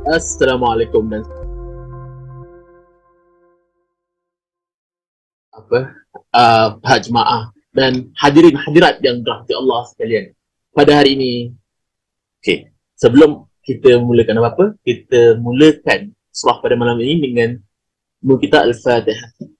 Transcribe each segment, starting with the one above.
Assalamualaikum dan apa Pak Jemaah dan hadirin hadirat yang dirahmati Allah sekalian. Pada hari ini, okey, sebelum kita mulakan apa-apa, kita mulakan surah pada malam ini dengan kita Al-Fatihah.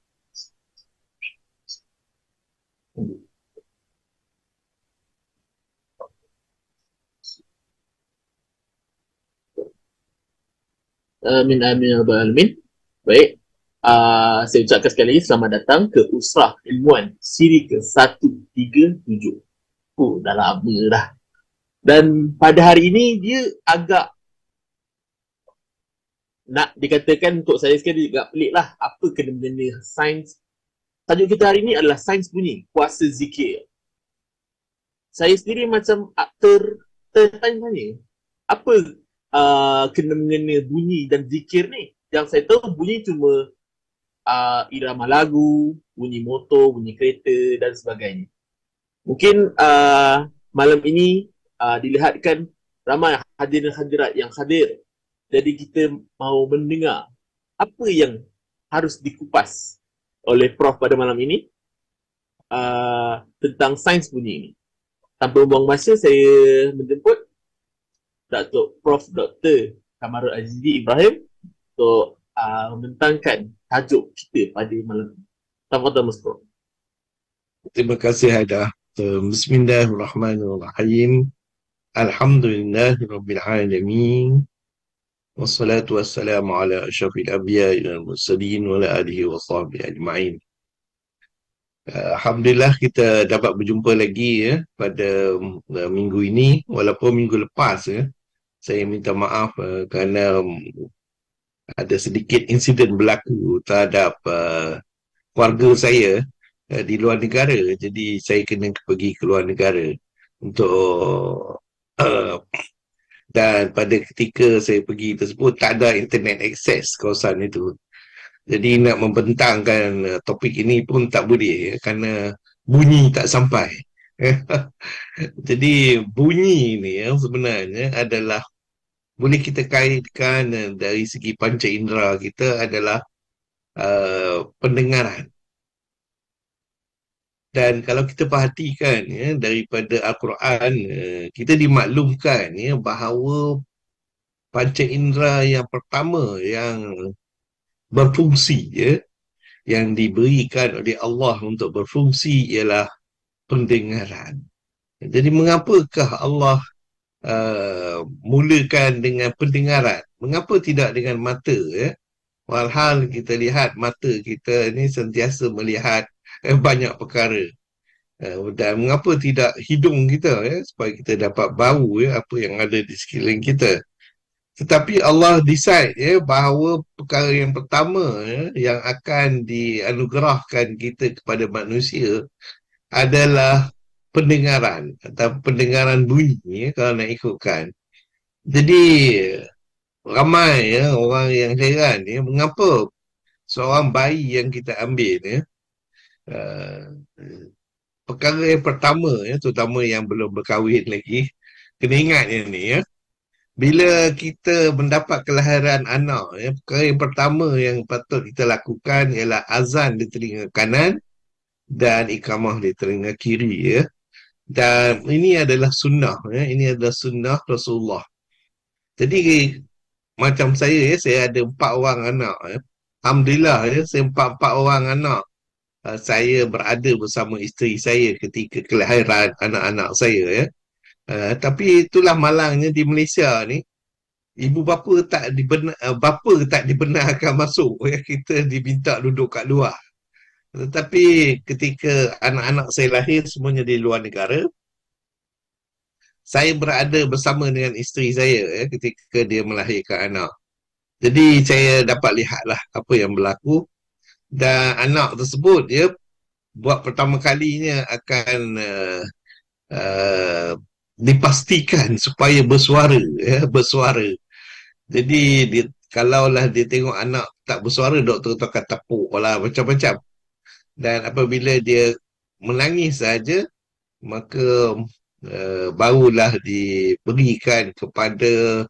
Amin amin ya rabbal alamin. Baik. Saya ucapkan sekali lagi selamat datang ke Usrah Ilmuwan siri ke-137. Dah lama dah. Dan pada hari ini dia agak nak dikatakan untuk saya sekali agak pelik lah. Apa kena-mengena sains. Tajuk kita hari ini adalah sains bunyi, kuasa zikir. Saya sendiri macam tertanya-tanya, apa kena-mengena bunyi dan zikir ni? Yang saya tahu bunyi cuma irama lagu, bunyi motor, bunyi kereta dan sebagainya. Mungkin malam ini dilihatkan ramai hadirin hadirat yang hadir. Jadi kita mau mendengar apa yang harus dikupas oleh Prof pada malam ini tentang sains bunyi ini. Tanpa membuang masa, saya menjemput Datuk Prof Dr. Kamarul Azizi Ibrahim untuk membentangkan tajuk kita pada malam ini. Tafadhal Mas Prof. Terima kasih Haida. Bismillahirrahmanirrahim. Alhamdulillahirabbil alamin. Wassalatu wassalamu ala asyrafil anbiya'i wal mursalin wa ala alihi wa sahbihi ajma'in. Alhamdulillah kita dapat berjumpa lagi pada minggu ini, walaupun minggu lepas saya minta maaf kerana ada sedikit insiden berlaku terhadap keluarga saya di luar negara. Jadi saya kena pergi ke luar negara untuk dan pada ketika saya pergi tersebut tak ada internet access kawasan itu. Jadi nak membentangkan topik ini pun tak boleh kerana bunyi tak sampai. Jadi bunyi ni sebenarnya adalah boleh kita kaitkan dari segi panca indera kita adalah pendengaran. Dan kalau kita perhatikan daripada Al-Quran, kita dimaklumkan bahawa panca indera yang pertama yang berfungsi yang diberikan oleh Allah untuk berfungsi ialah pendengaran. Jadi mengapakah Allah mulakan dengan pendengaran? Mengapa tidak dengan mata? Walhal kita lihat mata kita ni sentiasa melihat banyak perkara. Dan mengapa tidak hidung kita supaya kita dapat bau apa yang ada di sekeliling kita. Tetapi Allah decide bahawa perkara yang pertama yang akan dianugerahkan kita kepada manusia adalah pendengaran atau pendengaran bunyi kalau nak ikutkan. Jadi ramai orang yang heran mengapa seorang bayi yang kita ambil perkara yang pertama terutama yang belum berkahwin lagi, kena ingat ni bila kita mendapat kelahiran anak perkara yang pertama yang patut kita lakukan ialah azan di telinga kanan dan iqamah di telinga kiri dan ini adalah sunnah ini adalah sunnah Rasulullah. Jadi macam saya saya ada 4 orang anak Alhamdulillah saya 4 orang anak. Saya berada bersama isteri saya ketika kelahiran anak-anak saya tapi itulah malangnya di Malaysia ni, ibu bapa bapa tak dibenarkan masuk kita diminta duduk kat luar. Tetapi ketika anak-anak saya lahir semuanya di luar negara, saya berada bersama dengan isteri saya ketika dia melahirkan anak. Jadi saya dapat lihatlah apa yang berlaku. Dan anak tersebut buat pertama kalinya akan dipastikan supaya bersuara bersuara. Jadi kalaulah dia tengok anak tak bersuara, doktor tu akan tepuk lah macam-macam. Dan apabila dia menangis saja, maka barulah diberikan kepada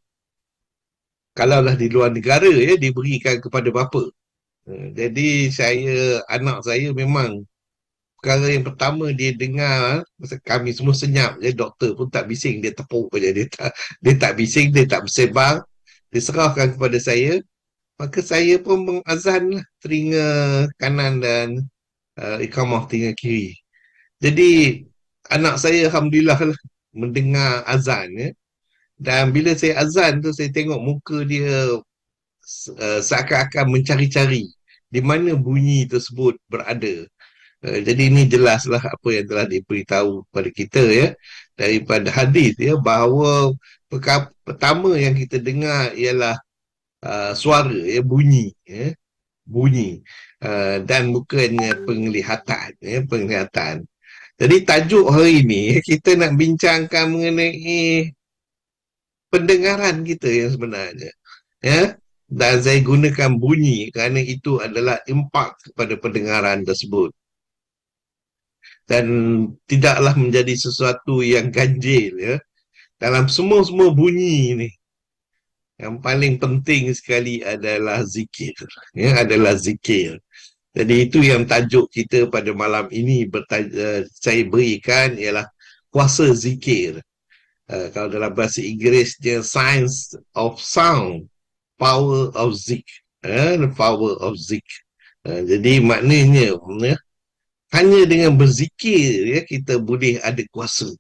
Kalaulah di luar negara ya, diberikan kepada bapa. Jadi anak saya memang perkara yang pertama dia dengar, masa kami semua senyap je, doktor pun tak bising, dia tepuk je, dia tak bising, dia tak bersembang, dia serahkan kepada saya, maka saya pun mengazan lah telinga kanan dan iqamah telinga kiri. Jadi anak saya alhamdulillah lah mendengar azan ya. Dan bila saya azan tu saya tengok muka dia seakan-akan mencari-cari di mana bunyi tersebut berada. Jadi ini jelaslah apa yang telah diberitahu kepada kita ya daripada hadis ya, bahawa perkara pertama yang kita dengar ialah suara ya, bunyi ya, bunyi dan bukannya penglihatan. Jadi tajuk hari ini kita nak bincangkan mengenai pendengaran kita yang sebenarnya ya, dan saya gunakan bunyi kerana itu adalah impak kepada pendengaran tersebut dan tidaklah menjadi sesuatu yang ganjil ya. Dalam semua bunyi ni yang paling penting sekali adalah zikir ya, adalah zikir. Jadi itu yang tajuk kita pada malam ini saya berikan ialah kuasa zikir. Kalau dalam bahasa Inggeris dia Science of Sound, Power of Zik. The power of Zik. Jadi maknanya ya, hanya dengan berzikir ya, kita boleh ada kuasa.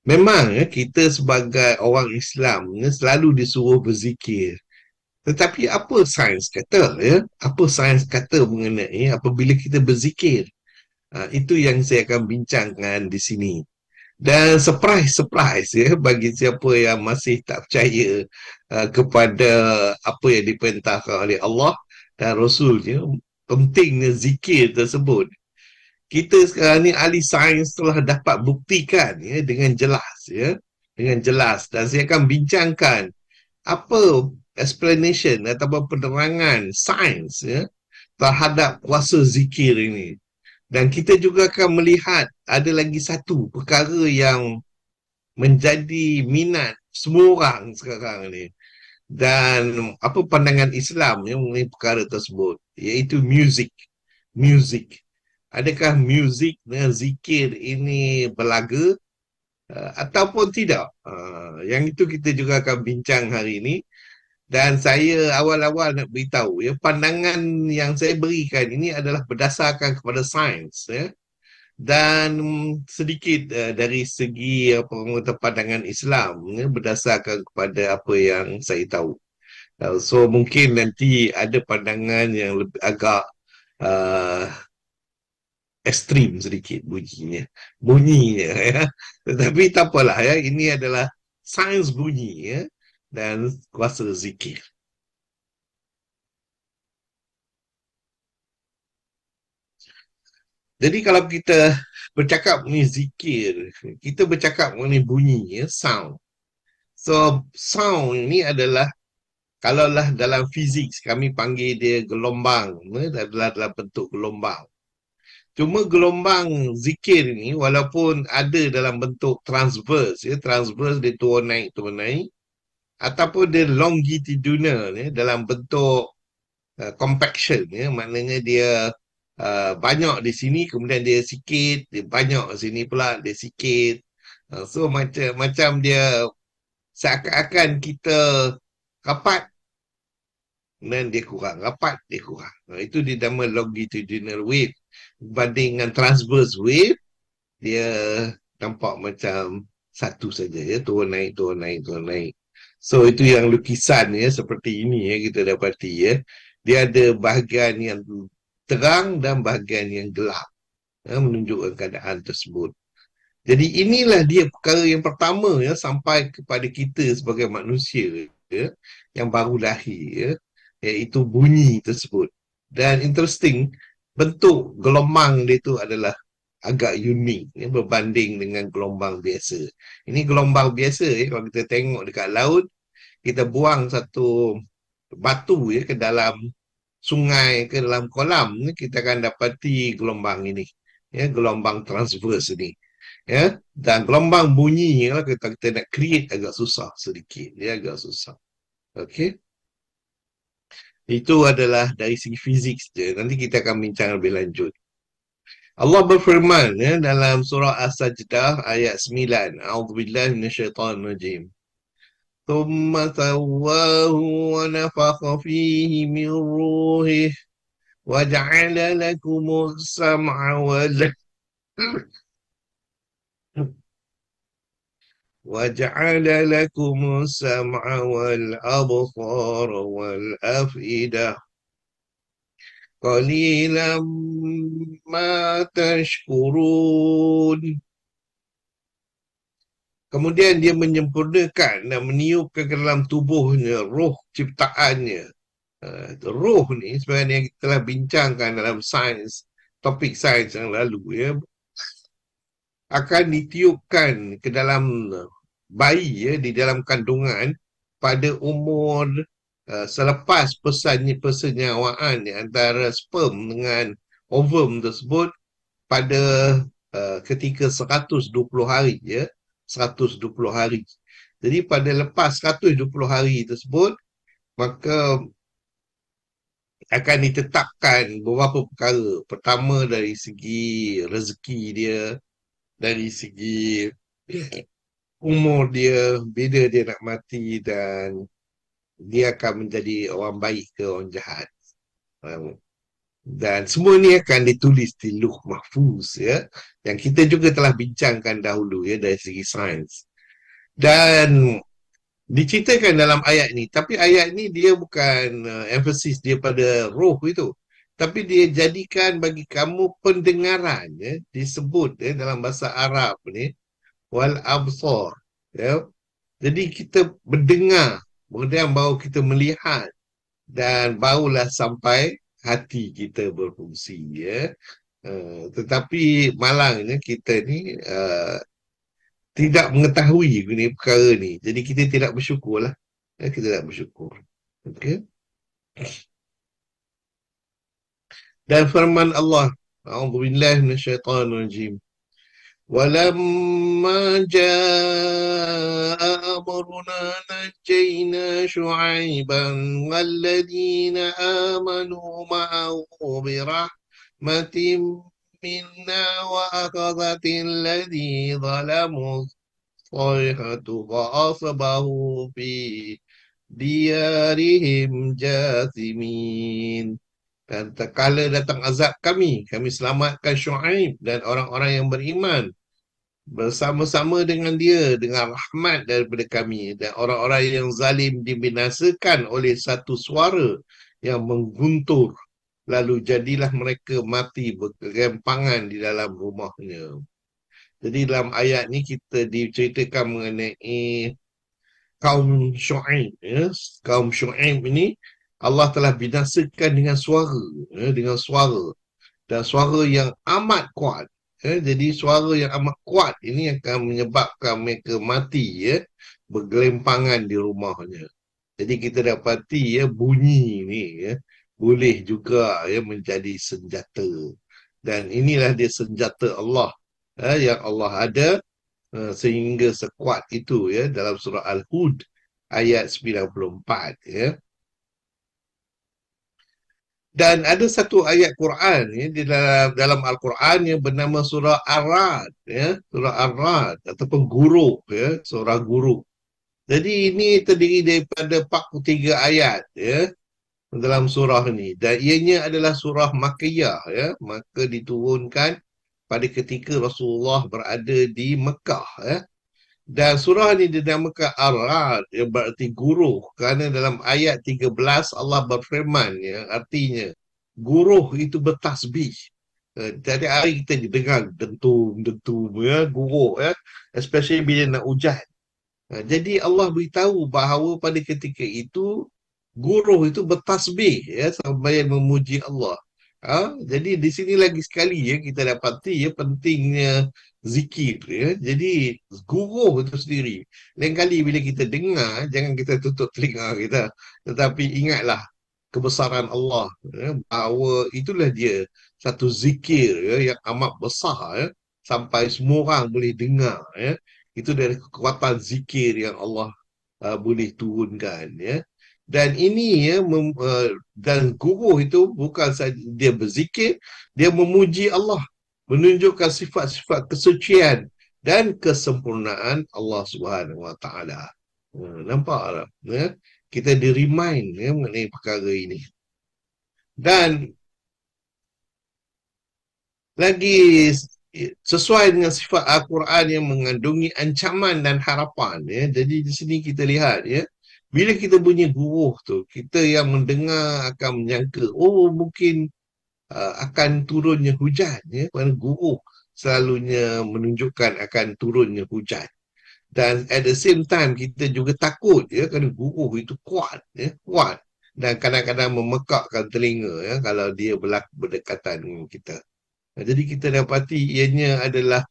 Memang ya, kita sebagai orang Islam ya, selalu disuruh berzikir. Tetapi apa sains kata ya? Apa sains kata mengenai apabila kita berzikir? Itu yang saya akan bincangkan di sini. Dan surprise ya bagi siapa yang masih tak percaya kepada apa yang diperintahkan oleh Allah dan Rasulnya, pentingnya zikir tersebut. Kita sekarang ni ahli sains telah dapat buktikan ya dengan jelas ya, dengan jelas, dan saya akan bincangkan apa explanation ataupun penerangan sains ya terhadap kuasa zikir ini. Dan kita juga akan melihat ada lagi satu perkara yang menjadi minat semua orang sekarang ni. Dan apa pandangan Islam yang mengenai perkara tersebut, iaitu muzik. Muzik. Adakah muzik dan zikir ini berlaga ataupun tidak? Yang itu kita juga akan bincang hari ini. Dan saya awal-awal nak beritahu ya, pandangan yang saya berikan ini adalah berdasarkan kepada sains ya, dan sedikit dari segi apa kata pandangan Islam ya, berdasarkan kepada apa yang saya tahu. So mungkin nanti ada pandangan yang lebih agak uh, ekstrim sedikit bunyinya ya. Tetapi tak apalah ya, ini adalah sains bunyi ya dan kuasa zikir. Jadi kalau kita bercakap mengenai zikir, kita bercakap mengenai bunyi ya, sound. So sound ini adalah, kalaulah dalam fizik kami panggil dia gelombang ya, adalah dalam bentuk gelombang. Cuma gelombang zikir ini walaupun ada dalam bentuk transverse ya, transverse dia turun naik ataupun dia longitudinal ya, dalam bentuk compaction ya, maknanya dia banyak di sini kemudian dia sikit, dia banyak di sini pula dia sikit. So macam dia seakan-akan kita rapat dan dia kurang, rapat dia kurang. Itu dinama longitudinal wave. Berbanding dengan transverse wave, dia nampak macam satu saja ya, turun naik, turun naik, turun naik. So itu yang lukisan ya, seperti ini ya kita dapati ya. Dia ada bahagian yang terang dan bahagian yang gelap ya, menunjukkan keadaan tersebut. Jadi inilah dia perkara yang pertama ya, sampai kepada kita sebagai manusia ya, yang baru lahir ya, iaitu bunyi tersebut. Dan interesting, bentuk gelombang dia itu adalah agak unik ya, berbanding dengan gelombang biasa. Ini gelombang biasa ya, kalau kita tengok dekat laut, kita buang satu batu ya ke dalam sungai, ke dalam kolam, kita akan dapati gelombang ini ya, gelombang transverse ini. Ya, dan gelombang bunyi lah kita nak create agak susah sedikit, dia agak susah. Okey. Itu adalah dari segi fizik je. Nanti kita akan bincang lebih lanjut. Allah berfirman dalam surah As-Sajdah ayat 9. A'udzubillahi minasyaitonirrajim. ثم سواه ونفخ فيه من روحه وجعل لكم السمع وجعل لكم السمع والأبصار والأفئدة قليلا ما تشكرون. Kemudian dia menyempurnakan dan meniupkan ke dalam tubuhnya roh ciptaannya. Roh ni sebenarnya yang kita telah bincangkan dalam sains, topik sains yang lalu ya, akan ditiupkan ke dalam bayi ya, di dalam kandungan pada umur selepas persenyawaan antara sperm dengan ovum tersebut pada ketika 120 hari ya, 120 hari. Jadi pada lepas 120 hari tersebut maka akan ditetapkan beberapa perkara. Pertama dari segi rezeki dia, dari segi umur dia, bila dia nak mati dan dia akan menjadi orang baik ke orang jahat. Dan semua ni akan ditulis di Lauh Mahfuz ya, yang kita juga telah bincangkan dahulu ya dari segi sains. Dan diceritakan dalam ayat ni, tapi ayat ni dia bukan emphasis dia pada roh itu, tapi dia jadikan bagi kamu pendengaran ya, disebut ya, dalam bahasa Arab ni wal absar ya. Jadi kita mendengar, kemudian baru kita melihat dan barulah sampai hati kita berfungsi ya. Tetapi malangnya kita ni tidak mengetahui ni perkara ni. Jadi kita tidak bersyukur lah. Kita tidak bersyukur. Okay. Dan firman Allah, A'udzubillahi minasyaitonirrajim. ولما جاء أمرنا نجينا شعيبا والذين آمنوا معه برحمة منا وأخذت الذي ظلموا الصيحة فأصبحوا في ديارهم جاثمين. Dan terkala datang azab kami selamatkan Syuaib dan orang-orang yang beriman bersama-sama dengan dia dengan rahmat daripada kami, dan orang-orang yang zalim dibinasakan oleh satu suara yang mengguntur, lalu jadilah mereka mati bergempangan di dalam rumahnya. Jadi dalam ayat ni kita diceritakan mengenai kaum Syuaib ya. Kaum Syuaib ini Allah telah binasakan dengan suara ya, dengan suara, dan suara yang amat kuat ya. Jadi suara yang amat kuat ini akan menyebabkan mereka mati ya, bergelimpangan di rumahnya. Jadi kita dapati ya, bunyi ni ya, boleh juga ya menjadi senjata, dan inilah dia senjata Allah ya, yang Allah ada sehingga sekuat itu ya, dalam surah Al-Hud ayat 94 ya. Dan ada satu ayat Quran ya, di dalam Al-Quran yang bernama surah Ar-Ra'd ya, surah Ar-Ra'd ataupun Guru ya, surah Guru. Jadi ini terdiri daripada 43 ayat ya dalam surah ini, dan ianya adalah surah Makkiyah ya, maka diturunkan pada ketika Rasulullah berada di Mekah ya. Dan surah ini dinamakan Ar-Ra'd yang berarti guruh kerana dalam ayat 13 Allah berfirman ya, artinya guruh itu bertasbih. Jadi hari kita dengar dentum ya, guruh ya, especially bila nak hujan. Jadi Allah beritahu bahawa pada ketika itu guruh itu bertasbih ya, sambil memuji Allah. Jadi di sini lagi sekali ya kita dapati ya pentingnya zikir ya. Jadi guruh itu sendiri, lain kali bila kita dengar jangan kita tutup telinga kita, tetapi ingatlah kebesaran Allah ya, bahawa itulah dia satu zikir ya, yang amat besar ya, sampai semua orang boleh dengar, ya. Itu dari kekuatan zikir yang Allah boleh turunkan, ya. Dan ini, ya, dan guru itu bukan saja dia berzikir, dia memuji Allah, menunjukkan sifat-sifat kesucian dan kesempurnaan Allah Subhanahu Wa Taala. Nampak tak? Ya? Kita di-remind, ya, mengenai perkara ini. Dan lagi sesuai dengan sifat Al-Quran yang mengandungi ancaman dan harapan, ya. Jadi di sini kita lihat, ya, bila kita bunyi guruh tu, kita yang mendengar akan menyangka, oh mungkin akan turunnya hujan, ya. Kerana guruh selalunya menunjukkan akan turunnya hujan. Dan at the same time kita juga takut, ya, kerana guruh itu kuat, ya, kuat, dan kadang-kadang memekakkan telinga, ya, kalau dia berlaku berdekatan dengan kita. Jadi kita dapati ianya adalah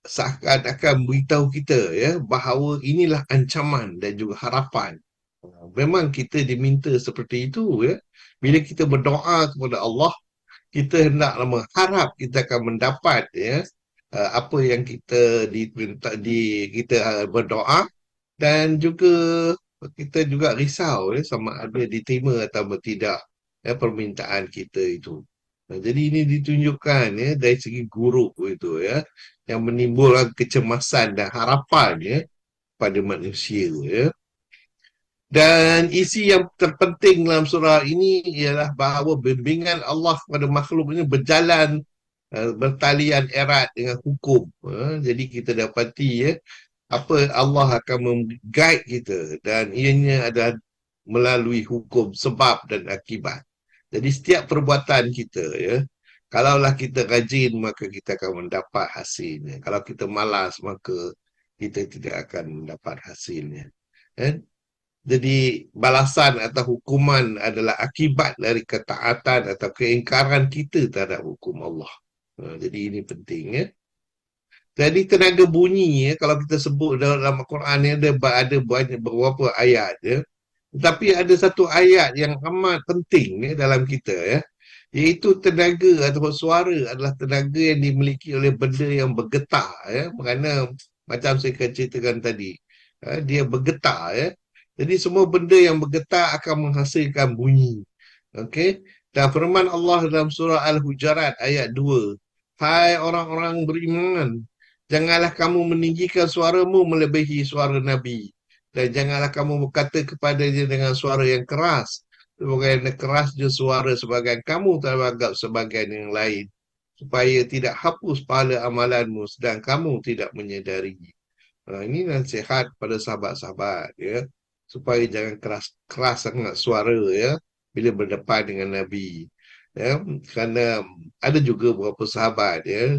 seakan-akan beritahu kita, ya, bahawa inilah ancaman dan juga harapan. Memang kita diminta seperti itu, ya. Bila kita berdoa kepada Allah, kita hendaklah mengharap kita akan mendapat, ya, apa yang kita diminta, kita berdoa, dan juga kita juga risau, ya, sama ada diterima atau tidak, ya, permintaan kita itu. Jadi ini ditunjukkan, ya, dari segi guru itu, ya, yang menimbulkan kecemasan dan harapan, ya, pada manusia, ya. Dan isi yang terpenting dalam surah ini ialah bahawa bimbingan Allah kepada makhluk ini berjalan bertalian erat dengan hukum. Jadi kita dapati, ya, apa Allah akan meng-guide kita, dan ianya adalah melalui hukum sebab dan akibat. Jadi setiap perbuatan kita, ya, kalaulah kita rajin maka kita akan mendapat hasilnya. Kalau kita malas maka kita tidak akan mendapat hasilnya. Kan? Jadi balasan atau hukuman adalah akibat dari ketaatan atau keingkaran kita terhadap hukum Allah. Jadi ini penting, ya. Jadi tenaga bunyi, ya, kalau kita sebut dalam Al-Quran ni ada banyak beberapa ayat, ya. Tetapi ada satu ayat yang amat penting, ya, dalam kita, ya, iaitu tenaga atau suara adalah tenaga yang dimiliki oleh benda yang bergetar, ya. Kerana macam saya ceritakan tadi, dia bergetar, ya. Jadi semua benda yang bergetar akan menghasilkan bunyi. Okey. Dan firman Allah dalam surah Al-Hujarat ayat 2, hai orang-orang beriman, janganlah kamu meninggikan suaramu melebihi suara Nabi. Dan janganlah kamu berkata kepadanya dengan suara yang keras. Sebagaimana kerasnya suara sebagian kamu terhadap sebagian yang lain. Supaya tidak hapus pahala amalanmu sedang kamu tidak menyedari. Ini nasihat pada sahabat-sahabat, ya. Supaya jangan keras sangat suara, ya, bila berdepan dengan Nabi. Ya. Kerana ada juga beberapa sahabat, ya,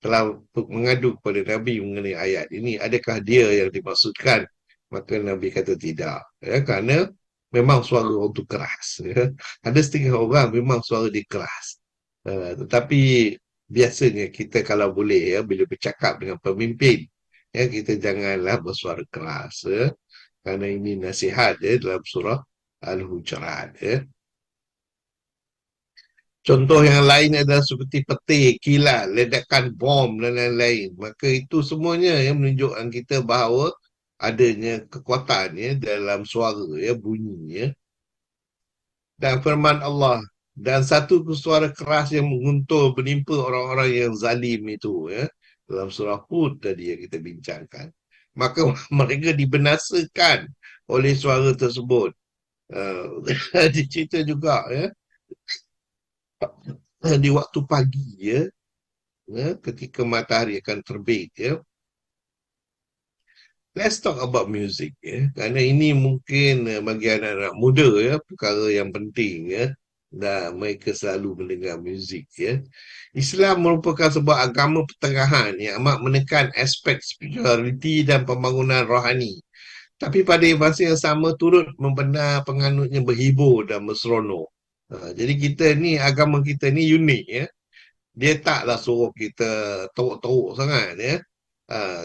telah mengadu kepada Nabi mengenai ayat ini. Adakah dia yang dimaksudkan? Maka Nabi kata tidak. Ya, kerana memang suara orang itu keras. Ya. Ada setengah orang memang suara dia keras. Tetapi biasanya kita kalau boleh, ya, bila bercakap dengan pemimpin, ya, kita janganlah bersuara keras. Ya. Kerana ini nasihat, ya, dalam surah Al-Hujurat. Ya. Contoh yang lain adalah seperti petir, kilat, ledakan bom dan lain-lain. Maka itu semuanya yang menunjukkan kita bahawa adanya kekuatan, ya, dalam suara, ya, bunyi, ya. Dan firman Allah, dan satu suara keras yang menguntul menimpa orang-orang yang zalim itu, ya, dalam surah Hud tadi yang kita bincangkan. Maka mereka dibinasakan oleh suara tersebut. Dicerita juga, ya, di waktu pagi, ya, ketika matahari akan terbit, ya. Let's talk about music, ya. Kerana ini mungkin bagi anak-anak muda, ya, perkara yang penting, ya. Dan mereka selalu mendengar muzik, ya. Islam merupakan sebuah agama pertengahan yang amat menekan aspek spiritualiti dan pembangunan rohani. Tapi pada masa yang sama turut membenar penganutnya berhibur dan berseronok. Jadi kita ni, agama kita ni unik, ya. Dia taklah suruh kita teruk-teruk sangat, ya.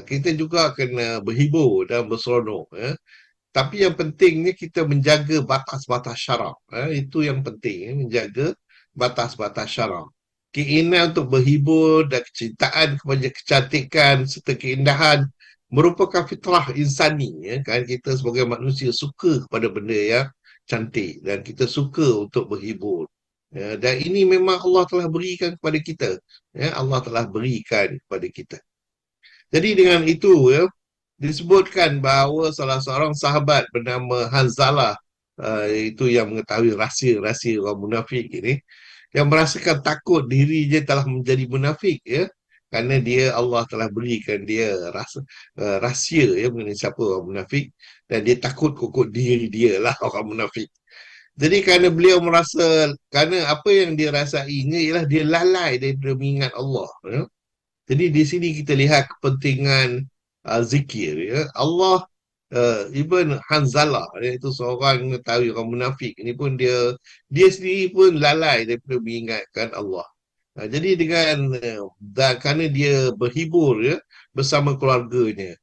Kita juga kena berhibur dan berseronok, ya. Tapi yang pentingnya kita menjaga batas-batas syarak. Itu yang penting, ya, menjaga batas-batas syarak. keinginan untuk berhibur dan kecintaan kepada kecantikan serta keindahan merupakan fitrah insani, ya kan? Kita sebagai manusia suka kepada benda yang cantik dan kita suka untuk berhibur. Ya, dan ini memang Allah telah berikan kepada kita. Ya, Allah telah berikan kepada kita. Jadi dengan itu, ya, disebutkan bahawa salah seorang sahabat bernama Hanzalah, itu yang mengetahui rahsia-rahsia orang munafik ini, yang merasakan takut dirinya telah menjadi munafik, ya, kerana dia, Allah telah berikan dia rahsia, ya, mengenai siapa orang munafik, dan dia takut kokok diri dia lah orang munafik. Jadi kerana beliau merasa, kerana apa yang dia rasainya ialah dia lalai daripada mengingat Allah, ya. Jadi di sini kita lihat kepentingan zikir, ya. Allah, Ibn Hanzalah, iaitu seorang mengetahui orang munafik ini pun dia sendiri pun lalai daripada mengingatkan Allah. Jadi dengan kerana dia berhibur, ya, bersama keluarganya,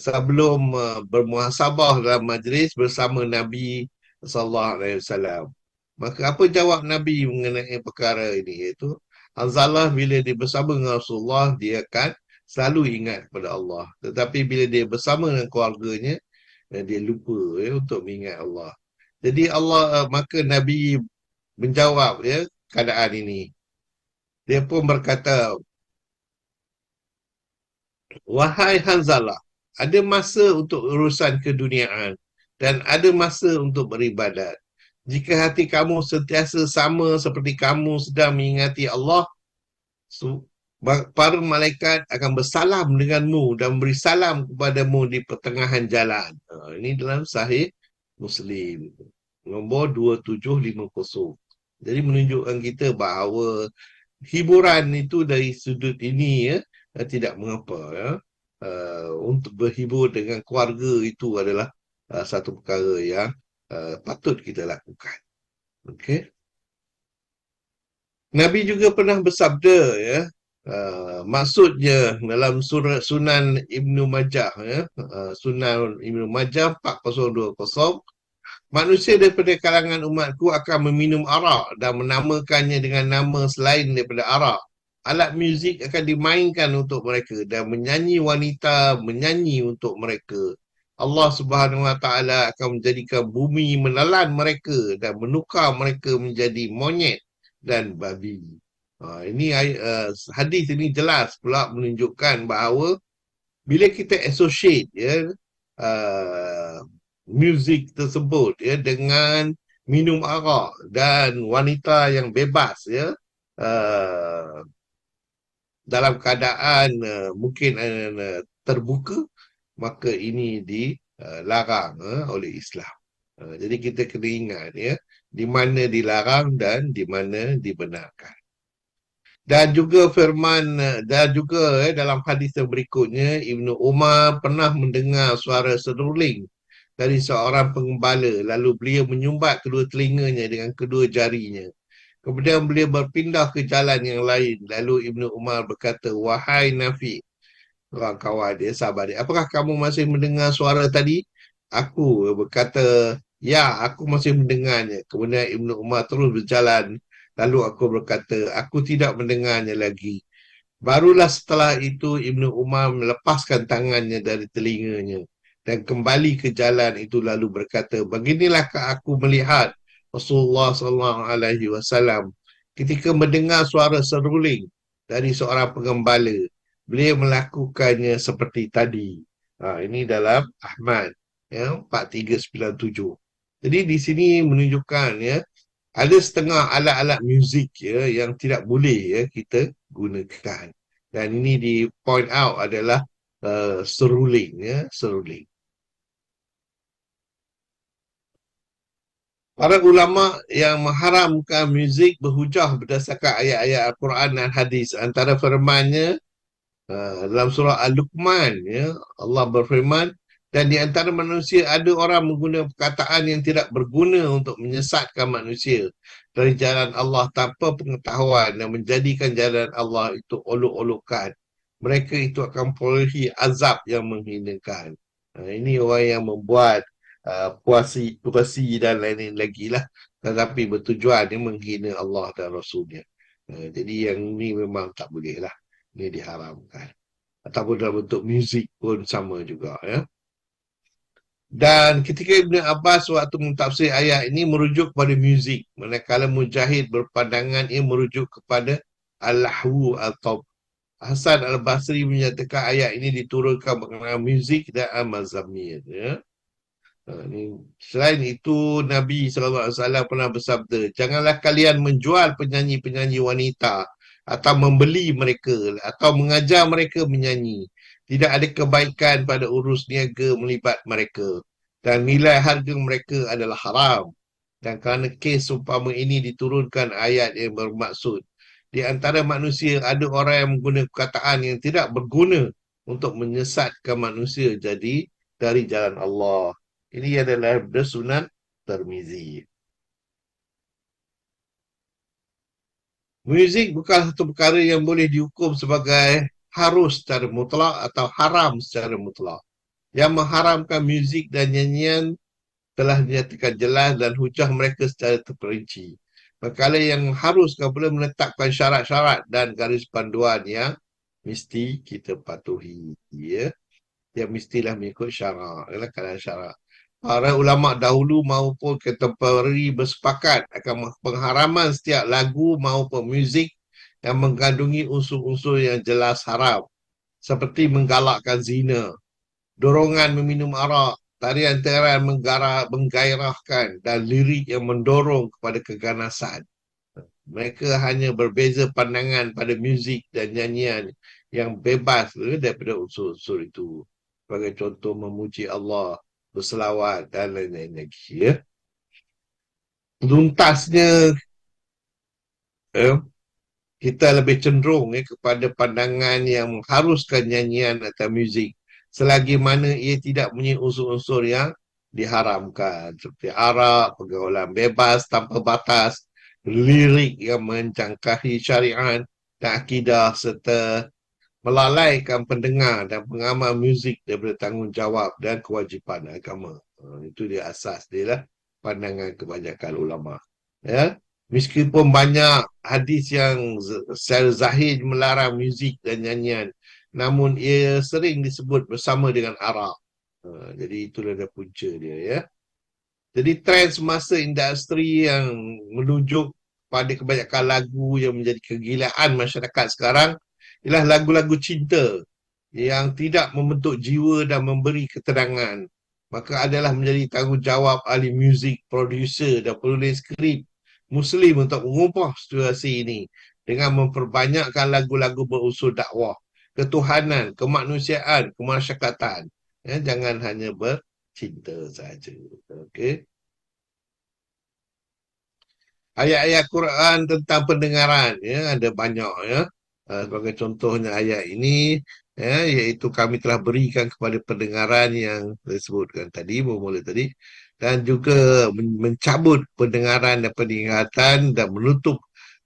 sebelum bermuhasabah dalam majlis bersama Nabi sallallahu alaihi wasallam. Maka apa jawab Nabi mengenai perkara ini, iaitu Hanzalah bila dia bersama dengan Rasulullah, dia akan selalu ingat kepada Allah. Tetapi bila dia bersama dengan keluarganya, dia lupa, ya, untuk mengingat Allah. Jadi maka Nabi menjawab, ya, keadaan ini. Dia pun berkata, wahai Hanzalah, ada masa untuk urusan keduniaan dan ada masa untuk beribadat. Jika hati kamu sentiasa sama seperti kamu sedang mengingati Allah, para malaikat akan bersalam denganmu dan beri salam kepadamu di pertengahan jalan. Ini dalam Sahih Muslim, nombor 2750. Jadi menunjukkan kita bahawa hiburan itu dari sudut ini, ya, tidak mengapa, ya. Untuk berhibur dengan keluarga itu adalah satu perkara yang patut kita lakukan. Okey. Nabi juga pernah bersabda, ya, maksudnya dalam surah Sunan Ibnu Majah, ya, Sunan Ibnu Majah 4020, manusia daripada kalangan umatku akan meminum arak dan menamakannya dengan nama selain daripada arak. Alat muzik akan dimainkan untuk mereka dan menyanyi wanita menyanyi untuk mereka. Allah Subhanahu Wa Taala akan menjadikan bumi menelan mereka dan menukar mereka menjadi monyet dan babi. Ini hadis ini jelas pula menunjukkan bahawa bila kita associate, ya, muzik tersebut, ya, dengan minum arak dan wanita yang bebas, ya, dalam keadaan mungkin terbuka, maka ini dilarang oleh Islam. Jadi kita kena ingat, ya, di mana dilarang dan di mana dibenarkan. Dan juga dalam hadis yang berikutnya, Ibnu Umar pernah mendengar suara seruling dari seorang pengembala, lalu beliau menyumbat kedua telinganya dengan kedua jarinya. Kemudian beliau berpindah ke jalan yang lain. Lalu Ibnu Umar berkata, wahai Nafi, orang kawan dia, sahabat dia, apakah kamu masih mendengar suara tadi? Aku berkata, ya, aku masih mendengarnya. Kemudian Ibnu Umar terus berjalan. Lalu aku berkata, aku tidak mendengarnya lagi. Barulah setelah itu Ibnu Umar melepaskan tangannya dari telinganya dan kembali ke jalan itu lalu berkata, beginilah aku melihat Rasulullah SAW ketika mendengar suara seruling dari seorang pengembala, beliau melakukannya seperti tadi. Ini dalam Ahmad, ya, 4397. Jadi di sini menunjukkan, ya, ada setengah alat-alat muzik, ya, yang tidak boleh, ya, kita gunakan. Dan ini di point out adalah seruling, ya, seruling. Para ulama yang mengharamkan muzik berhujah berdasarkan ayat-ayat Al-Quran dan hadis. Antara firmannya dalam surah Al-Luqman, ya, Allah berfirman, dan di antara manusia ada orang menggunakan perkataan yang tidak berguna untuk menyesatkan manusia dari jalan Allah tanpa pengetahuan dan menjadikan jalan Allah itu olok-olokan. Mereka itu akan perolehi azab yang menghinakan. Ini orang yang membuat puasi dan lain-lain lagi lah, tetapi bertujuan dia menghina Allah dan Rasulnya. Jadi yang ni memang tak boleh lah. Ni diharamkan. Ataupun dalam bentuk muzik pun sama juga ya. Dan ketika Ibn Abbas waktu mentafsir ayat ini merujuk kepada muzik. Manakala Mujahid berpandangan ia merujuk kepada al-lahwu atau Hasan al-Basri menyatakan ayat ini diturunkan mengenai muzik dan al-mazamir ya. Selain itu Nabi SAW pernah bersabda, janganlah kalian menjual penyanyi-penyanyi wanita atau membeli mereka atau mengajar mereka menyanyi. Tidak ada kebaikan pada urus niaga melibat mereka dan nilai harga mereka adalah haram. Dan kerana kes umpama ini diturunkan ayat yang bermaksud. Di antara manusia ada orang yang menggunakan perkataan yang tidak berguna untuk menyesatkan manusia jadi dari jalan Allah. Ini adalah Sunan Tirmizi. Muzik bukan satu perkara yang boleh dihukum sebagai harus secara mutlak atau haram secara mutlak. Yang mengharamkan muzik dan nyanyian telah dinyatakan jelas dan hujah mereka secara terperinci. Perkara yang haruskan pula menetapkan syarat-syarat dan garis panduan yang mesti kita patuhi. Ya? Yang mestilah mengikut syarak. Kalau syarak. Para ulama dahulu maupun contemporary bersepakat akan pengharaman setiap lagu maupun muzik yang mengandungi unsur-unsur yang jelas haram. Seperti menggalakkan zina, dorongan meminum arak, tarian-tarian menggairahkan dan lirik yang mendorong kepada keganasan. Mereka hanya berbeza pandangan pada muzik dan nyanyian yang bebas daripada unsur-unsur itu. Sebagai contoh memuji Allah, berselawat dan lain-lain lagi. Ya. Tuntasnya eh, kita lebih cenderung kepada pandangan yang mengharuskan nyanyian atau muzik selagi mana ia tidak punya unsur-unsur yang diharamkan seperti arak, pergaulan bebas tanpa batas, lirik yang menjangkahi syariat dan akidah serta melalaikan pendengar dan pengamal muzik daripada tanggungjawab dan kewajipan agama. Itu dia asas dia lah pandangan kebanyakan ulama. Ya. Meskipun banyak hadis yang secara zahir melarang muzik dan nyanyian, namun ia sering disebut bersama dengan arak. Jadi itulah dia punca dia ya. Jadi trend semasa industri yang menunjuk pada kebanyakan lagu yang menjadi kegilaan masyarakat sekarang ialah lagu-lagu cinta yang tidak membentuk jiwa dan memberi ketenangan. Maka adalah menjadi tanggungjawab ahli muzik, producer dan penulis skrip Muslim untuk mengubah situasi ini dengan memperbanyakkan lagu-lagu berunsur dakwah, ketuhanan, kemanusiaan, kemasyarakatan. Ya, jangan hanya bercinta saja. Okey. Ayat-ayat Quran tentang pendengaran ya ada banyak ya. Sebagai contohnya ayat ini ya iaitu kami telah berikan kepada pendengaran yang disebutkan tadi bermula tadi dan juga mencabut pendengaran dan penglihatan dan menutup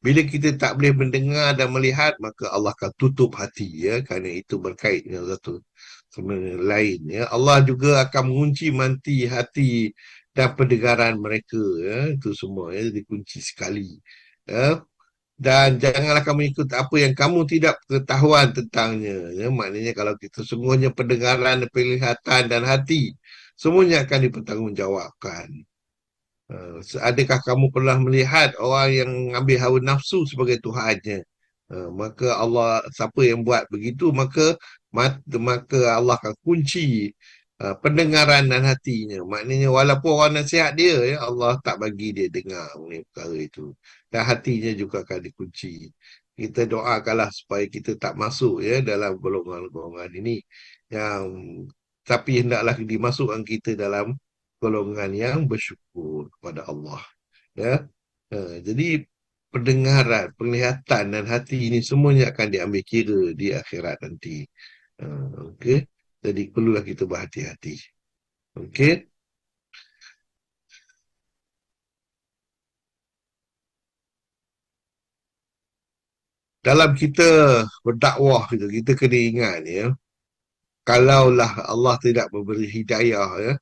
bila kita tak boleh mendengar dan melihat maka Allah akan tutup hati ya kerana itu berkait dengan satu sama lain ya. Allah juga akan mengunci manti hati dan pendengaran mereka ya itu semua ya dikunci sekali ya dan janganlah kamu ikut apa yang kamu tidak pengetahuan tentangnya ya maknanya kalau kita semuanya pendengaran penglihatan dan hati semuanya akan dipertanggungjawabkan. Adakah kamu pernah melihat orang yang ambil hawa nafsu sebagai Tuhannya? Maka Allah, siapa yang buat begitu, maka Allah akan kunci pendengaran dan hatinya. Maknanya walaupun orang nasihat dia, ya, Allah tak bagi dia dengar mengenai perkara itu. Dan hatinya juga akan dikunci. Kita doakanlah supaya kita tak masuk ya dalam golongan-golongan ini. Yang tapi hendaklah dimasukkan kita dalam golongan yang bersyukur kepada Allah. Ya. Jadi pendengaran, penglihatan dan hati ini semuanya akan diambil kira di akhirat nanti. Okey. Jadi perlulah kita berhati-hati. Okey. Dalam kita berdakwah kita kena ingat ya, kalaulah Allah tidak memberi hidayah ya,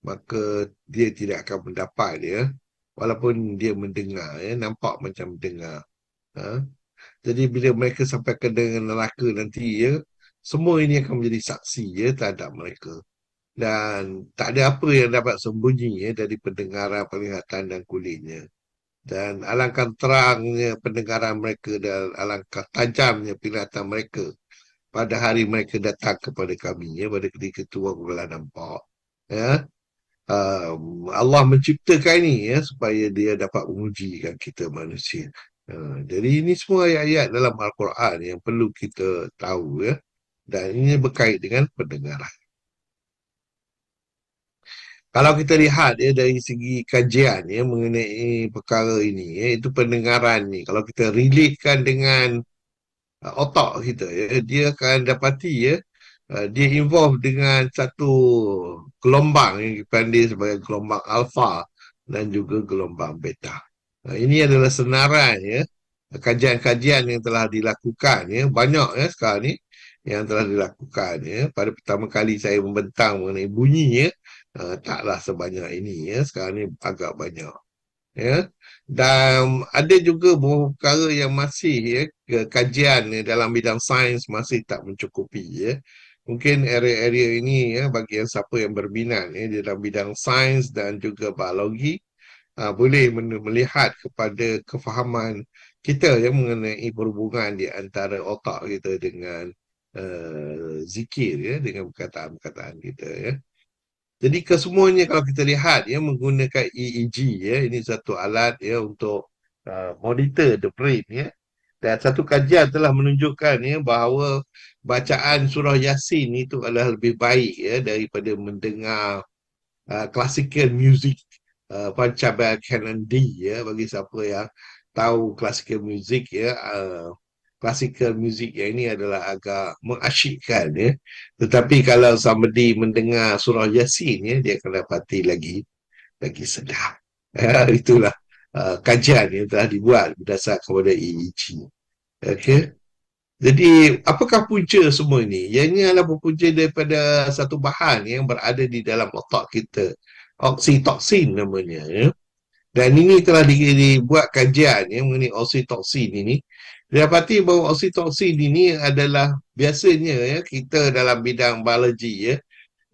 maka dia tidak akan mendapat ya. Walaupun dia mendengar ya, nampak macam mendengar. Ha? Jadi bila mereka sampai ke dengan neraka nanti ya, semua ini akan menjadi saksi ya terhadap mereka. Dan tak ada apa yang dapat sembunyi ya dari pendengaran, penglihatan dan kulitnya. Dan alangkah terangnya pendengaran mereka dan alangkah tajamnya penglihatan mereka pada hari mereka datang kepada kami ya, pada ketika itu aku telah nampak ya. Allah menciptakan ini ya supaya dia dapat mengujikan kita manusia. Jadi ini semua ayat-ayat dalam Al-Quran yang perlu kita tahu ya. Dan ini berkait dengan pendengaran. Kalau kita lihat ya dari segi kajian ya mengenai perkara ini ya, itu pendengaran ni. Kalau kita relatekan dengan otak kita ya, dia akan dapati ya dia involve dengan satu gelombang yang dipanggil sebagai gelombang alfa dan juga gelombang beta. Ini adalah senarai ya kajian-kajian yang telah dilakukan ya, banyak ya sekarang ni yang telah dilakukan ya. Pada pertama kali saya membentang mengenai bunyi ya, taklah sebanyak ini ya, sekarang ni agak banyak ya. Dan ada juga beberapa perkara yang masih ya kajian ya, dalam bidang sains masih tak mencukupi ya. Mungkin area-area ini ya bagi yang siapa yang berminat ya dalam bidang sains dan juga biologi boleh melihat kepada kefahaman kita yang mengenai perhubungan di antara otak kita dengan zikir ya, dengan perkataan-perkataan kita ya. Jadi kesemuanya kalau kita lihat ya menggunakan EEG ya, ini satu alat ya untuk monitor the brain ya. Dan satu kajian telah menunjukkan ya bahawa bacaan surah Yasin itu adalah lebih baik ya daripada mendengar classical music Panchabal Canon D ya, bagi siapa yang tahu classical music ya. Classical music yang ini adalah agak mengasyikkan ya. Tetapi kalau somebody mendengar surah Yasin ya, dia akan dapati lagi sedap. Itulah kajian yang telah dibuat berdasar kepada EEG. Okey. Jadi apakah punca semua ini? Ianya adalah berpunca daripada satu bahan yang berada di dalam otak kita. Oksitoksin namanya ya. Dan ini telah dibuat kajian ya, mengenai oksitoksin ini. Dapati bahawa oksitoksin ini adalah biasanya ya kita dalam bidang biologi ya.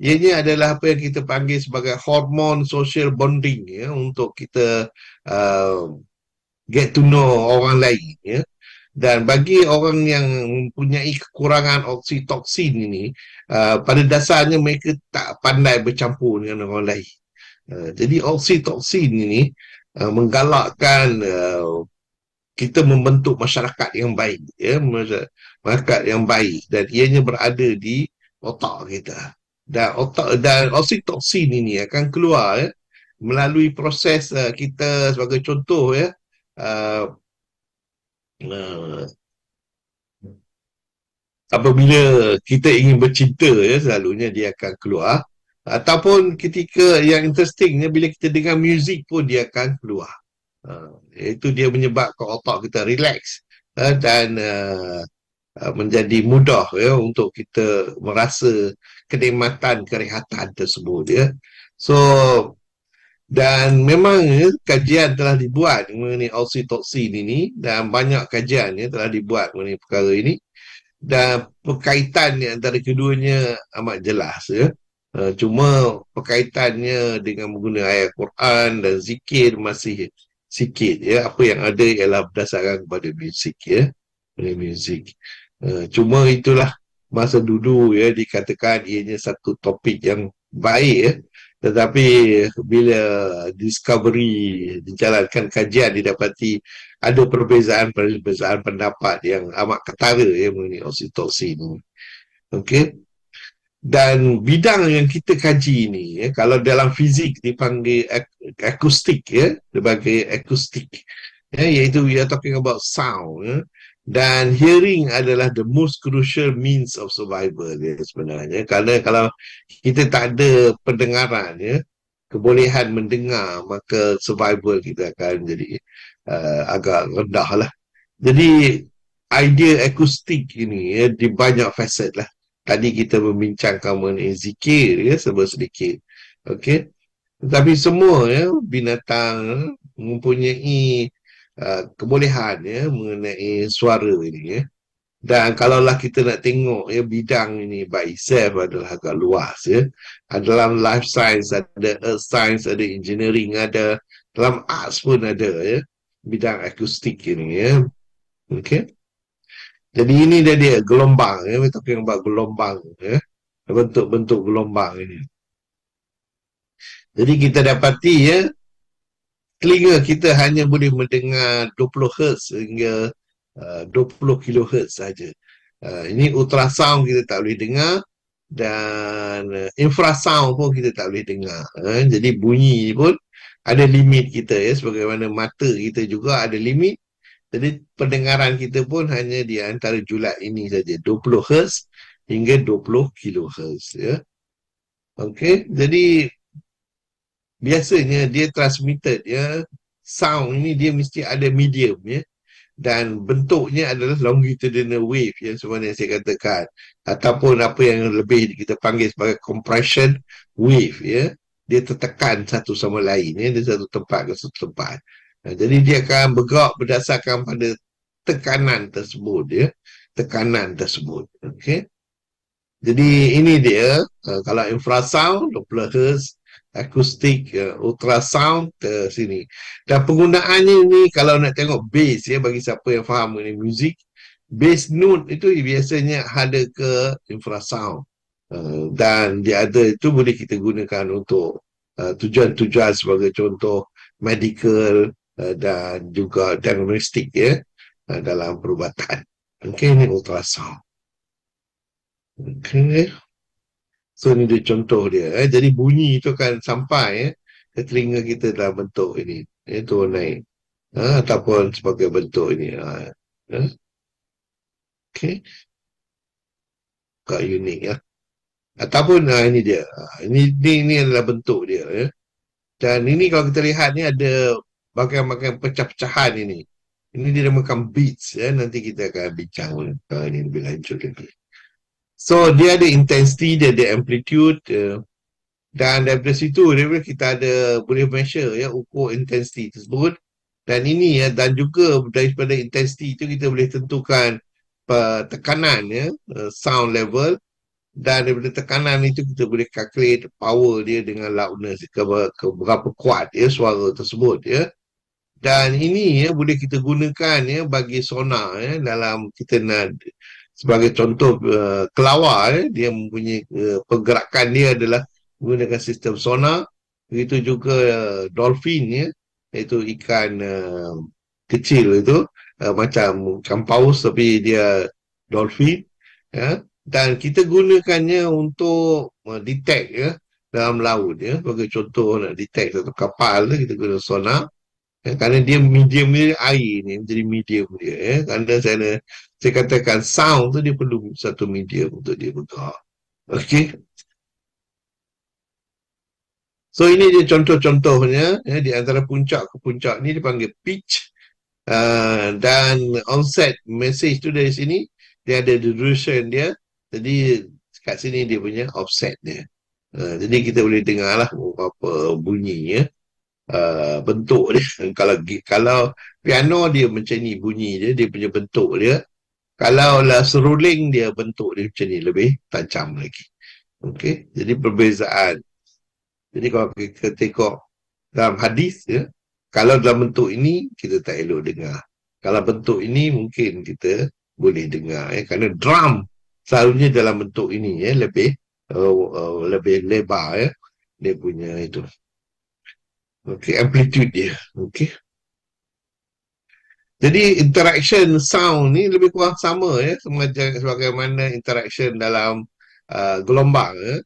Ianya adalah apa yang kita panggil sebagai hormon social bonding ya, untuk kita uh, get to know orang lain ya. Dan bagi orang yang mempunyai kekurangan oksitoksin ini, pada dasarnya mereka tak pandai bercampur dengan orang lain. Jadi oksitoksin ini menggalakkan kita membentuk masyarakat yang baik ya, masyarakat yang baik, dan ianya berada di otak kita. Dan oksitoksin ini akan keluar ya, melalui proses kita sebagai contoh ya, uh, uh, apabila kita ingin bercinta ya, selalunya dia akan keluar. Ataupun ketika yang interestingnya, bila kita dengar muzik pun dia akan keluar. Itu dia menyebabkan otak kita relax dan menjadi mudah ya untuk kita merasa kenikmatan kerehatan tersebut ya. So, dan memang ya, kajian telah dibuat mengenai oksitoksin ini, dan banyak kajian ya telah dibuat mengenai perkara ini, dan perkaitan antara keduanya amat jelas ya. Cuma perkaitannya dengan menggunakan ayat Quran dan zikir masih sikit ya. Apa yang ada ialah berdasarkan kepada muzik ya, muzik. Cuma itulah masa dulu ya dikatakan ianya satu topik yang baik ya. Tetapi bila discovery dijalankan kajian, didapati ada perbezaan pendapat yang amat ketara ya mengenai oksitoksin. Okey. Dan bidang yang kita kaji ini ya, kalau dalam fizik dipanggil akustik ya, sebagai akustik ya, iaitu we are talking about sound ya. Dan hearing adalah the most crucial means of survival ya, sebenarnya. Kerana kalau kita tak ada pendengaran ya, kebolehan mendengar, maka survival kita akan jadi agak rendah lah. Jadi idea akustik ini ya, di banyak facet lah. Tadi kita membincangkan mengenai zikir ya, sedikit. Okey. Tetapi semua ya binatang mempunyai kebolehan ya mengenai suara ini ya. Dan kalaulah kita nak tengok ya bidang ini by itself adalah agak luas ya. Dalam life science ada, earth science ada, engineering ada, dalam arts pun ada ya. Bidang akustik ini ya. Okay. Jadi ini dia gelombang ya. We're talking about gelombang ya. Bentuk-bentuk gelombang ini. Jadi kita dapati ya, telinga kita hanya boleh mendengar 20 Hz hingga 20 kHz saja. Ini ultrasound kita tak boleh dengar dan infrasound pun kita tak boleh dengar. Jadi bunyi pun ada limit kita ya, sebagaimana mata kita juga ada limit. Jadi pendengaran kita pun hanya di antara julat ini saja, 20 Hz hingga 20 kHz ya. Okey, jadi biasanya dia transmitted ya, sound ini dia mesti ada medium ya, dan bentuknya adalah longitudinal wave yang sebenarnya saya katakan, ataupun apa yang lebih kita panggil sebagai compression wave ya, dia tertekan satu sama lain ya, dari satu tempat ke satu tempat. Jadi dia akan bergerak berdasarkan pada tekanan tersebut ya, tekanan tersebut. Okey, jadi ini dia, kalau infrasound 20 Hz, akustik, ultrasound ke sini. Dan penggunaannya ni kalau nak tengok bass ya, bagi siapa yang faham mengenai muzik, bass note itu biasanya ada ke infrasound. Dan dia ada itu boleh kita gunakan untuk tujuan-tujuan sebagai contoh medical dan juga diagnostik ya, dalam perubatan. Okey, ini ultrasound. Okey. So ni dia contoh dia. Jadi bunyi itu kan sampai ke telinga kita dalam bentuk ini. Itu naik. Ataupun sebagai bentuk ini. Okay. Agak unik ya. Ataupun ini dia. Ini adalah bentuk dia. Ya. Dan ini kalau kita lihat ni ada bagian-bagian pecah-pecahan ini. Ini dinamakan beats. Ya. Nanti kita akan bincang ini lebih lanjut lagi. So dia ada intensity, dia ada amplitude, dan daripada situ kita ada boleh measure ya, ukur intensity tersebut. Dan ini ya, dan juga daripada intensity itu kita boleh tentukan tekanan ya, sound level, dan daripada tekanan itu kita boleh calculate power dia dengan loudness, berapa kuat ya suara tersebut ya. Dan ini ya boleh kita gunakan ya bagi sonar ya, dalam kita nak sebagai contoh kelawar dia mempunyai pergerakan dia adalah menggunakan sistem sonar. Begitu juga dolphin ya, iaitu ikan kecil itu, macam ikan paus tapi dia dolphin ya. Dan kita gunakannya untuk detect ya dalam laut ya. Sebagai contoh nak detect satu kapal kita guna sonar. Kerana dia medium dia air ni menjadi medium dia ya. Kerana saya katakan sound tu dia perlu satu medium untuk dia bergerak. Okey. So ini dia contoh-contohnya ya, di antara puncak ke puncak ni dipanggil pitch, dan onset message tu dari sini dia ada duration dia. Jadi kat sini dia punya offset dia. Jadi kita boleh dengar lah apa bunyinya. Bentuk dia. Kalau piano dia macam ni bunyi dia punya bentuk dia. Kalau lah seruling dia bentuk dia macam ni, lebih tajam lagi. Okey, jadi perbezaan. Jadi kalau kita tengok dalam hadis ya, kalau dalam bentuk ini kita tak elok dengar. Kalau bentuk ini mungkin kita boleh dengar ya, kerana drum selalunya dalam bentuk ini ya, lebih lebar ya, dia punya itu. Okey, amplitude dia. Okey. Jadi interaction sound ni lebih kurang sama ya, sebagaimana interaction dalam gelombang ya.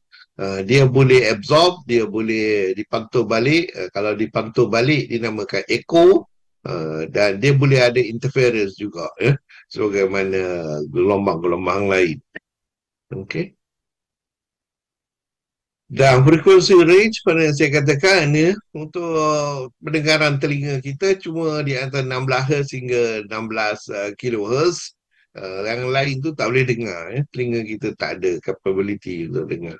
Dia boleh absorb, dia boleh dipantul balik. Kalau dipantul balik dinamakan echo, dan dia boleh ada interference juga ya, sebagaimana gelombang-gelombang lain. Okey. Dan frekuensi range pada yang saya katakan ya, untuk pendengaran telinga kita cuma di antara 16 Hz hingga 16 kHz. Yang lain tu tak boleh dengar ya. Telinga kita tak ada capability untuk dengar.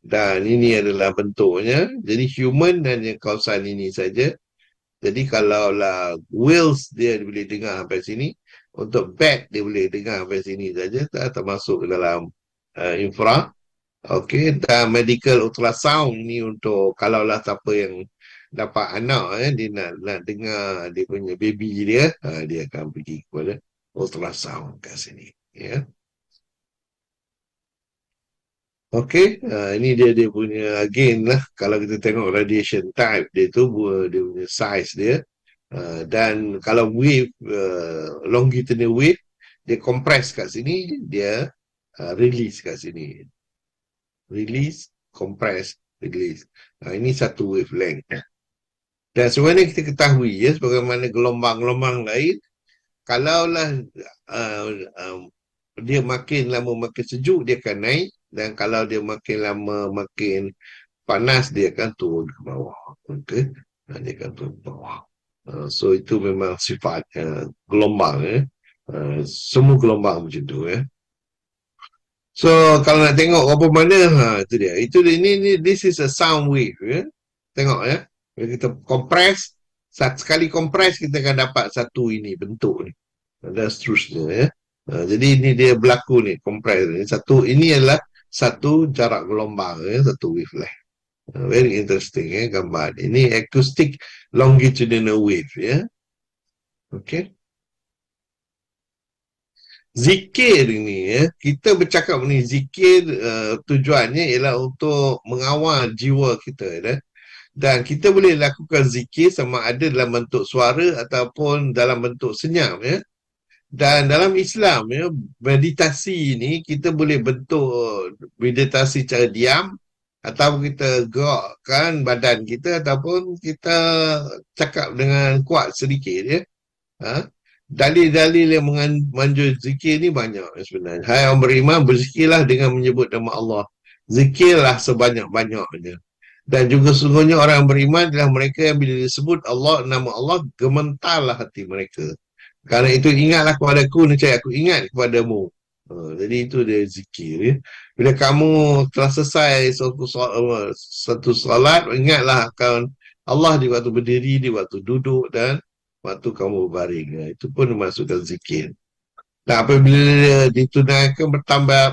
Dan ini adalah bentuknya. Jadi human dan yang kawasan ini saja. Jadi kalaulah wheels dia boleh dengar sampai sini, untuk bat dia boleh dengar sampai sini saja, tak termasuk dalam infra. Okey, dan medical ultrasound ni untuk kalaulah siapa yang dapat anak, dia nak dengar dia punya baby dia, dia akan pergi kepada ultrasound kat sini. Ya. Okey, ini dia punya again lah, kalau kita tengok radiation type dia tu, dia punya size dia. Dan kalau wave, longitudinal wave, dia compress kat sini, dia release kat sini. Release, compress, release. Ini satu wavelength. Dan sebenarnya kita ketahui, ya, sebagaimana gelombang-gelombang lain, kalaulah dia makin lama makin sejuk, dia akan naik. Dan kalau dia makin lama makin panas, dia akan turun ke bawah. Okay? Dia akan turun ke bawah. So itu memang sifat gelombang. Semua gelombang macam tu. So kalau nak tengok apa mana, itu dia. This is a sound wave. Tengok ya. Bila kita compress, sekali compress kita akan dapat satu ini bentuk ni. Dan seterusnya. Jadi ini dia berlaku ni, compress ni. Ini adalah satu jarak gelombang, satu wavelength. Very interesting, gambar. Ini acoustic longitudinal wave, ya. Okay. Zikir ini, kita bercakap ni, zikir tujuannya ialah untuk mengawal jiwa kita, dan kita boleh lakukan zikir sama ada dalam bentuk suara ataupun dalam bentuk senyap, ya. Dan dalam Islam, ya, meditasi ni kita boleh bentuk meditasi secara diam, atau kita gerakkan badan kita, ataupun kita cakap dengan kuat sedikit, ya. Dalil-dalil yang menganjur zikir ni banyak sebenarnya. Hai orang beriman, berzikirlah dengan menyebut nama Allah. Zikirlah sebanyak-banyaknya. Dan juga sungguhnya orang yang beriman adalah mereka yang bila disebut Allah, nama Allah, gementarlah hati mereka. Kerana itu ingatlah kepada aku, nescaya aku ingat kepadamu. Jadi itu dia zikir, ya. Bila kamu telah selesai satu solat, ingatlah akan Allah di waktu berdiri, di waktu duduk, dan waktu kamu berbaring. Itu pun dimasukkan zikir. Dan apabila ditunaikan,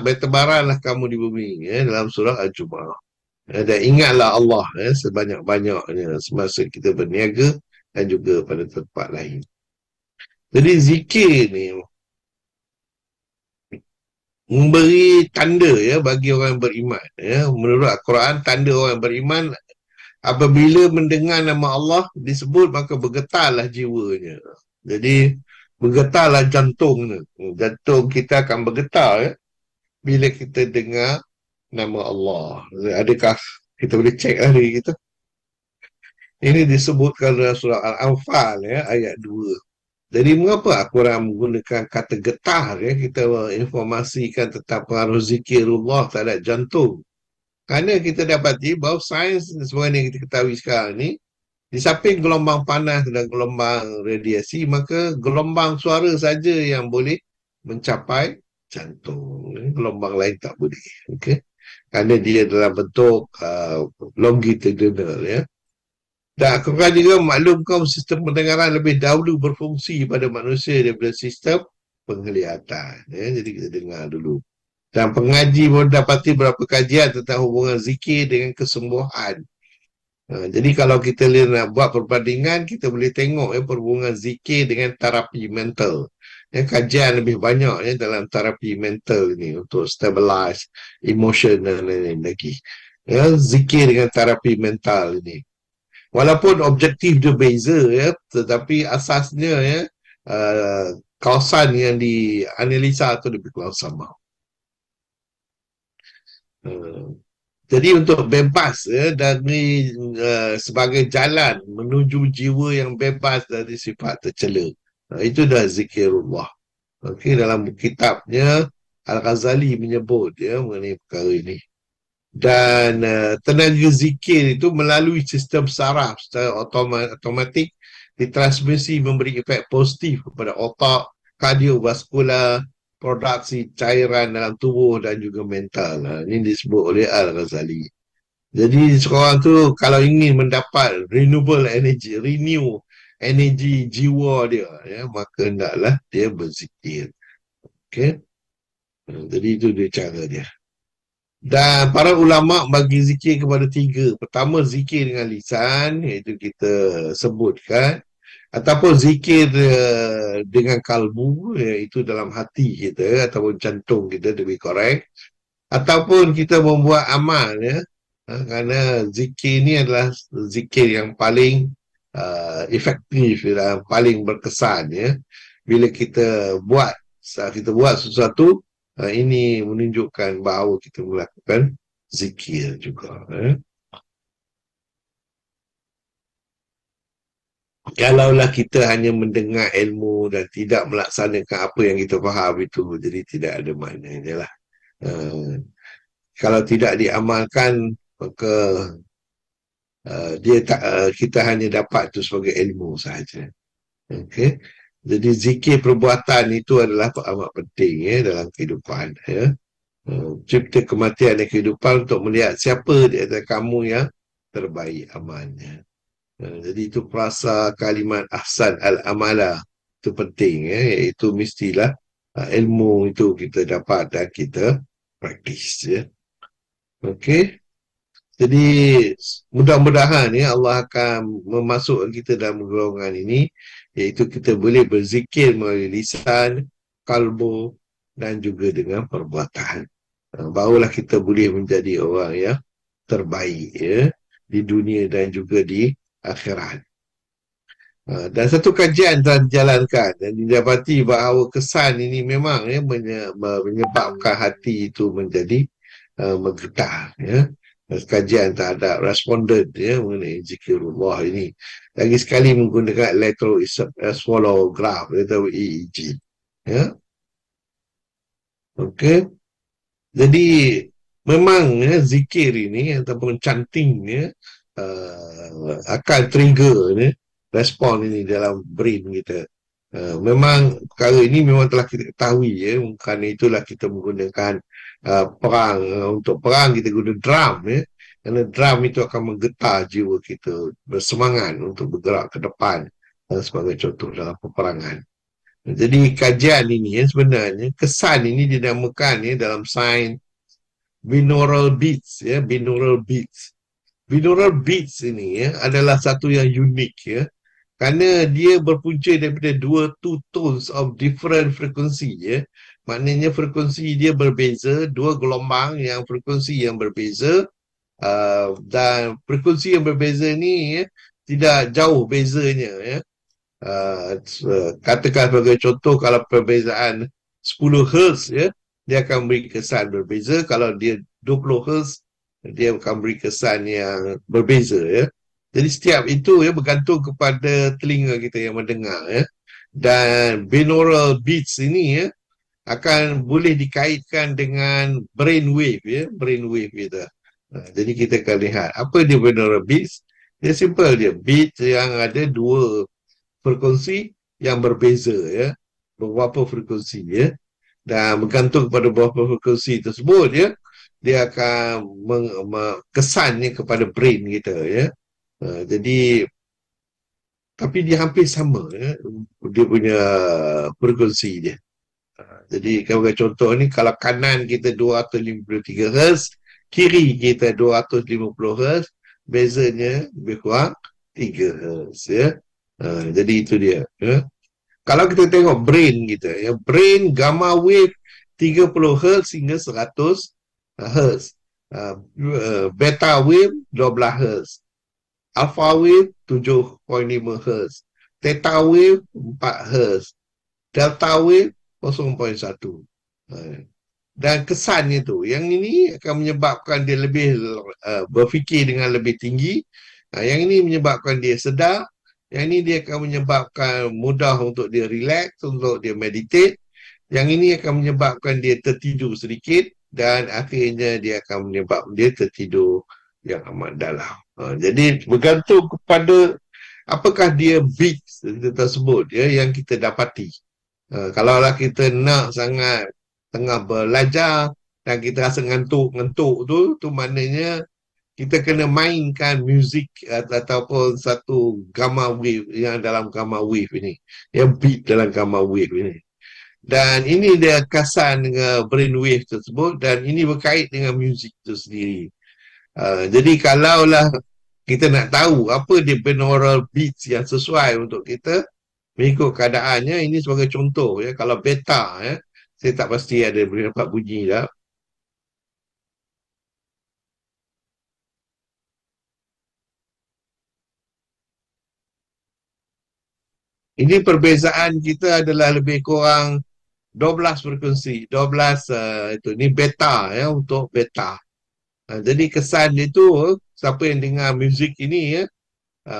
bertebaranlah kamu di bumi, dalam surah Al-Jumu'ah. Dan ingatlah Allah, sebanyak-banyaknya semasa kita berniaga dan juga pada tempat lain. Jadi zikir ni memberi tanda, ya, bagi orang yang beriman, ya. Menurut Al-Quran, tanda orang yang beriman apabila mendengar nama Allah disebut, maka bergetarlah jiwanya. Jadi bergetarlah jantungnya. Jantung kita akan bergetar, ya, bila kita dengar nama Allah. Adakah kita boleh cek lah diri kita? Ini disebutkan dalam surah Al-Anfal, ya, ayat 2. Jadi mengapa Al-Quran menggunakan kata getar, ya? Kita informasikan tentang pengaruh zikirullah terhadap jantung. Kerana kita dapati bahawa sains sebagaimana yang kita ketahui sekarang ni, di samping gelombang panas dan gelombang radiasi, maka gelombang suara saja yang boleh mencapai jantung. Gelombang lain tak boleh. Okay? Kerana dia dalam bentuk longitudinal, ya. Dan Al-Quran juga maklumkan sistem pendengaran lebih dahulu berfungsi pada manusia daripada sistem penglihatan. Ya, jadi kita dengar dulu. Dan pengaji pun dapati berapa kajian tentang hubungan zikir dengan kesembuhan. Jadi kalau kita nak buat perbandingan, kita boleh tengok, ya, perhubungan zikir dengan terapi mental. Ya, kajian lebih banyak, ya, dalam terapi mental ini untuk stabilize emotion dan lain-lain lagi. Ya, zikir dengan terapi mental ini. Walaupun objektif dia beza, ya, tetapi asasnya, ya, kawasan yang dianalisa itu lebih kurang sama. Jadi untuk bebas, ya, dari sebagai jalan menuju jiwa yang bebas dari sifat tercela, itu dah zikirullah. Okay, dalam kitabnya Al-Ghazali menyebut, ya, mengenai perkara ini. Dan tenaga zikir itu melalui sistem saraf secara automatik ditransmisi memberi efek positif kepada otak, kardiovaskular, produksi cairan dalam tubuh dan juga mental. Ini disebut oleh Al-Ghazali. Jadi seorang tu kalau ingin mendapat renewable energy, renew energi jiwa dia, ya, maka hendaklah dia berzikir. Okey. Jadi itu dia cara dia. Dan para ulama bagi zikir kepada tiga. Pertama, zikir dengan lisan, iaitu kita sebutkan. Ataupun zikir dengan kalbu, iaitu dalam hati kita ataupun jantung kita, lebih korek. Ataupun kita membuat amal, ya. Kerana zikir ni adalah zikir yang paling efektif dan paling berkesan, ya. Bila kita buat sesuatu, ini menunjukkan bahawa kita melakukan zikir juga. Kalaulah kita hanya mendengar ilmu dan tidak melaksanakan apa yang kita faham itu, jadi tidak ada maknanya lah. Kalau tidak diamalkan, maka kita hanya dapat itu sebagai ilmu sahaja. Okay? Jadi zikir perbuatan itu adalah amat penting, ya, dalam kehidupan, ya. Cipta kematian dan kehidupan untuk melihat siapa di antara kamu yang terbaik amalnya. Jadi itu perasa kalimat ahsan al-amala itu penting, ya, iaitu mestilah ilmu itu kita dapat dan kita praktis, ya. Okey. Jadi mudah-mudahan, ya, Allah akan memasukkan kita dalam golongan ini, iaitu kita boleh berzikir melalui lisan, kalbu dan juga dengan perbuatan. Barulah kita boleh menjadi orang yang terbaik, ya, di dunia dan juga di akhirat. Dan satu kajian telah dijalankan dan didapati bahawa kesan ini memang, ya, menyebabkan hati itu menjadi menggetar, ya. Kajian terhadap responden, ya, mengenai zikirullah ini lagi sekali menggunakan electroencephalograph atau EEG, ya. Okey. Jadi memang, ya, zikir ini ataupun chanting, ya, akan trigger, ya, respon ini dalam brain kita. Memang perkara ini memang telah kita ketahui, ya. Kerana itulah kita menggunakan perang. Untuk perang kita guna drum, ya. Kerana drum itu akan menggetar jiwa kita bersemangat untuk bergerak ke depan, sebagai contoh dalam peperangan. Jadi kajian ini, ya, sebenarnya kesan ini dinamakan, ya, dalam sains binaural beats, ya, binaural beats. Binaural beats ini, ya, adalah satu yang unik, ya. Kerana dia berpunca daripada two tones of different frequency, ya. Maknanya frekuensi dia berbeza, dua gelombang yang frekuensi yang berbeza, dan frekuensi yang berbeza ni, ya, tidak jauh bezanya, ya. Katakan sebagai contoh, kalau perbezaan 10 Hz, ya, dia akan beri kesan berbeza. Kalau dia 20 Hz, dia akan beri kesan yang berbeza, ya. Jadi setiap itu, ya, bergantung kepada telinga kita yang mendengar, ya. Dan binaural beats ini, ya, akan boleh dikaitkan dengan brain wave, ya, brain wave kita. Jadi kita akan lihat apa dia binaural beats. Dia simple dia, beats yang ada dua frekuensi yang berbeza, ya, beberapa frekuensi, ya. Dan bergantung kepada beberapa frekuensi tersebut, ya, dia akan kesannya kepada brain kita, ya. Jadi tapi dia hampir sama, ya, dia punya frekuensi dia. Jadi sebagai contoh ni, kalau kanan kita 253 Hz, kiri kita 250 Hz, bezanya lebih kurang 3 Hz, ya. Jadi itu dia, ya. Kalau kita tengok brain kita, ya, brain gamma wave 30 Hz hingga 100 Hz, beta wave 12 Hz, alpha wave 7.5 Hz, theta wave 4 Hz, delta wave 0.1. Dan kesannya tu, yang ini akan menyebabkan dia lebih berfikir dengan lebih tinggi, yang ini menyebabkan dia sedar, yang ini dia akan menyebabkan mudah untuk dia relax, untuk dia meditate, yang ini akan menyebabkan dia tertidur sedikit, dan akhirnya dia akan menyebabkan dia tertidur yang amat dalam. Jadi bergantung kepada apakah dia beats tersebut, ya, yang kita dapati. Kalaulah kita nak sangat tengah belajar dan kita rasa ngantuk tu maknanya kita kena mainkan muzik ataupun satu gamma wave yang dalam gamma wave ini, yang beat dalam gamma wave ini. Dan ini dia kasan dengan brain wave tersebut, dan ini berkait dengan muzik itu sendiri. Jadi kalaulah kita nak tahu apa dia binaural beats yang sesuai untuk kita mengikut keadaannya, ini sebagai contoh ya. Kalau beta ya, saya tak pasti ada boleh dapat bunyi dah. Ini perbezaan kita adalah lebih kurang 12 frekuensi, 12 itu ni beta ya, untuk beta. Jadi kesan dia tu, siapa yang dengar muzik ini ya,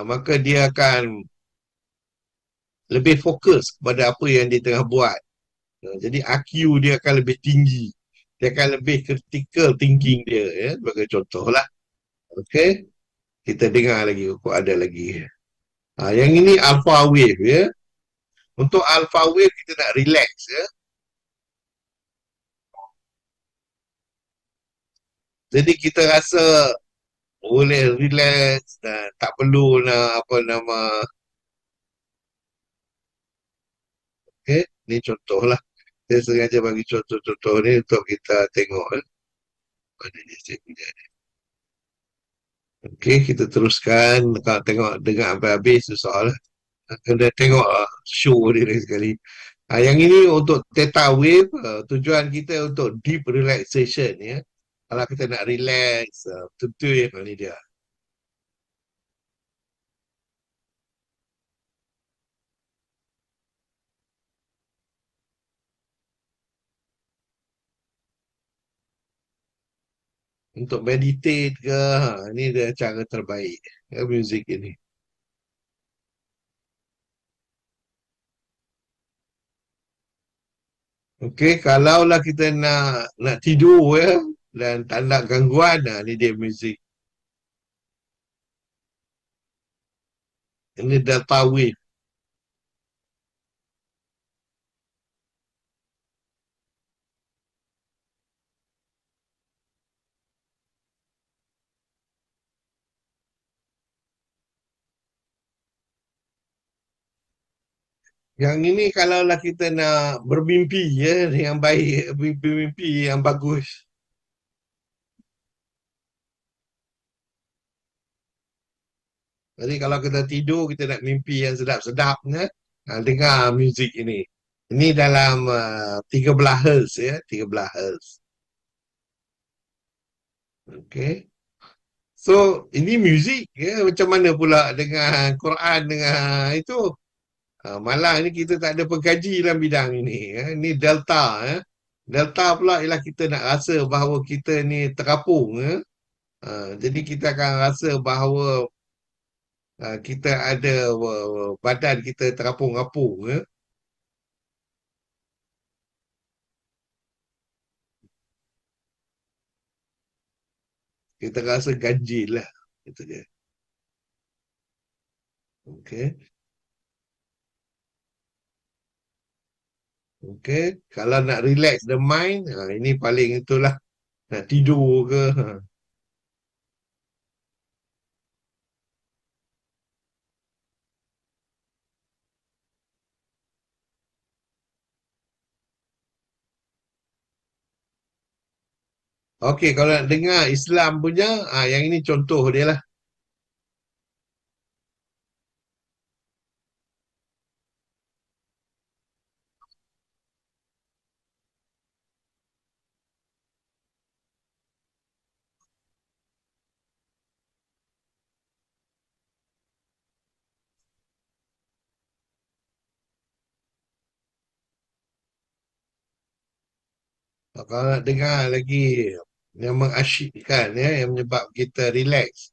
maka dia akan lebih fokus kepada apa yang dia tengah buat. Jadi IQ dia akan lebih tinggi. Dia akan lebih critical thinking dia ya, sebagai contoh lah. Okey, kita dengar lagi kok ada lagi. Yang ini alpha wave ya. Untuk alpha wave kita nak relax ya. Jadi kita rasa boleh relax dan tak perlu nak apa nama. Okey, ni contoh lah. Saya sengaja bagi contoh-contoh ni untuk kita tengok. Mana dia saya punya ni. Okey, kita teruskan. Kalau tengok dengar sampai habis susah lah. Kena tengok show dia lagi sekali. Yang ini untuk theta wave, tujuan kita untuk deep relaxation ya. Kalau kita nak relax, betul-betul ya, ni dia. Untuk meditate ke, ni dia cara terbaik ya, muzik ini. Okey, kalaulah kita nak tidur ya dan tak nak gangguan, ni dia muzik. Ini delta wave. Yang ini kalaulah kita nak bermimpi ya yang baik, mimpi-mimpi yang bagus. Jadi kalau kita tidur, kita nak mimpi yang sedap-sedap ya, dengar muzik ini. Ini dalam 13 Hz ya, 13 Hz. Okey. So, ini muzik ya, macam mana pula dengan Quran dengan itu? Malah ni kita tak ada pengkaji dalam bidang ini ya. Ini delta ya. Delta pula ialah kita nak rasa bahawa kita ni terapung ya. Jadi kita akan rasa bahawa kita ada badan kita terapung-apung ya. Kita rasa ganjil lah. Itu dia. Okey. Okey. Kalau nak relax the mind, ini paling itulah. Nak tidur ke. Okey, kalau nak dengar Islam punya, yang ini contoh dia lah. Kalau nak dengar lagi yang mengasyikkan ya, yang menyebab kita relax.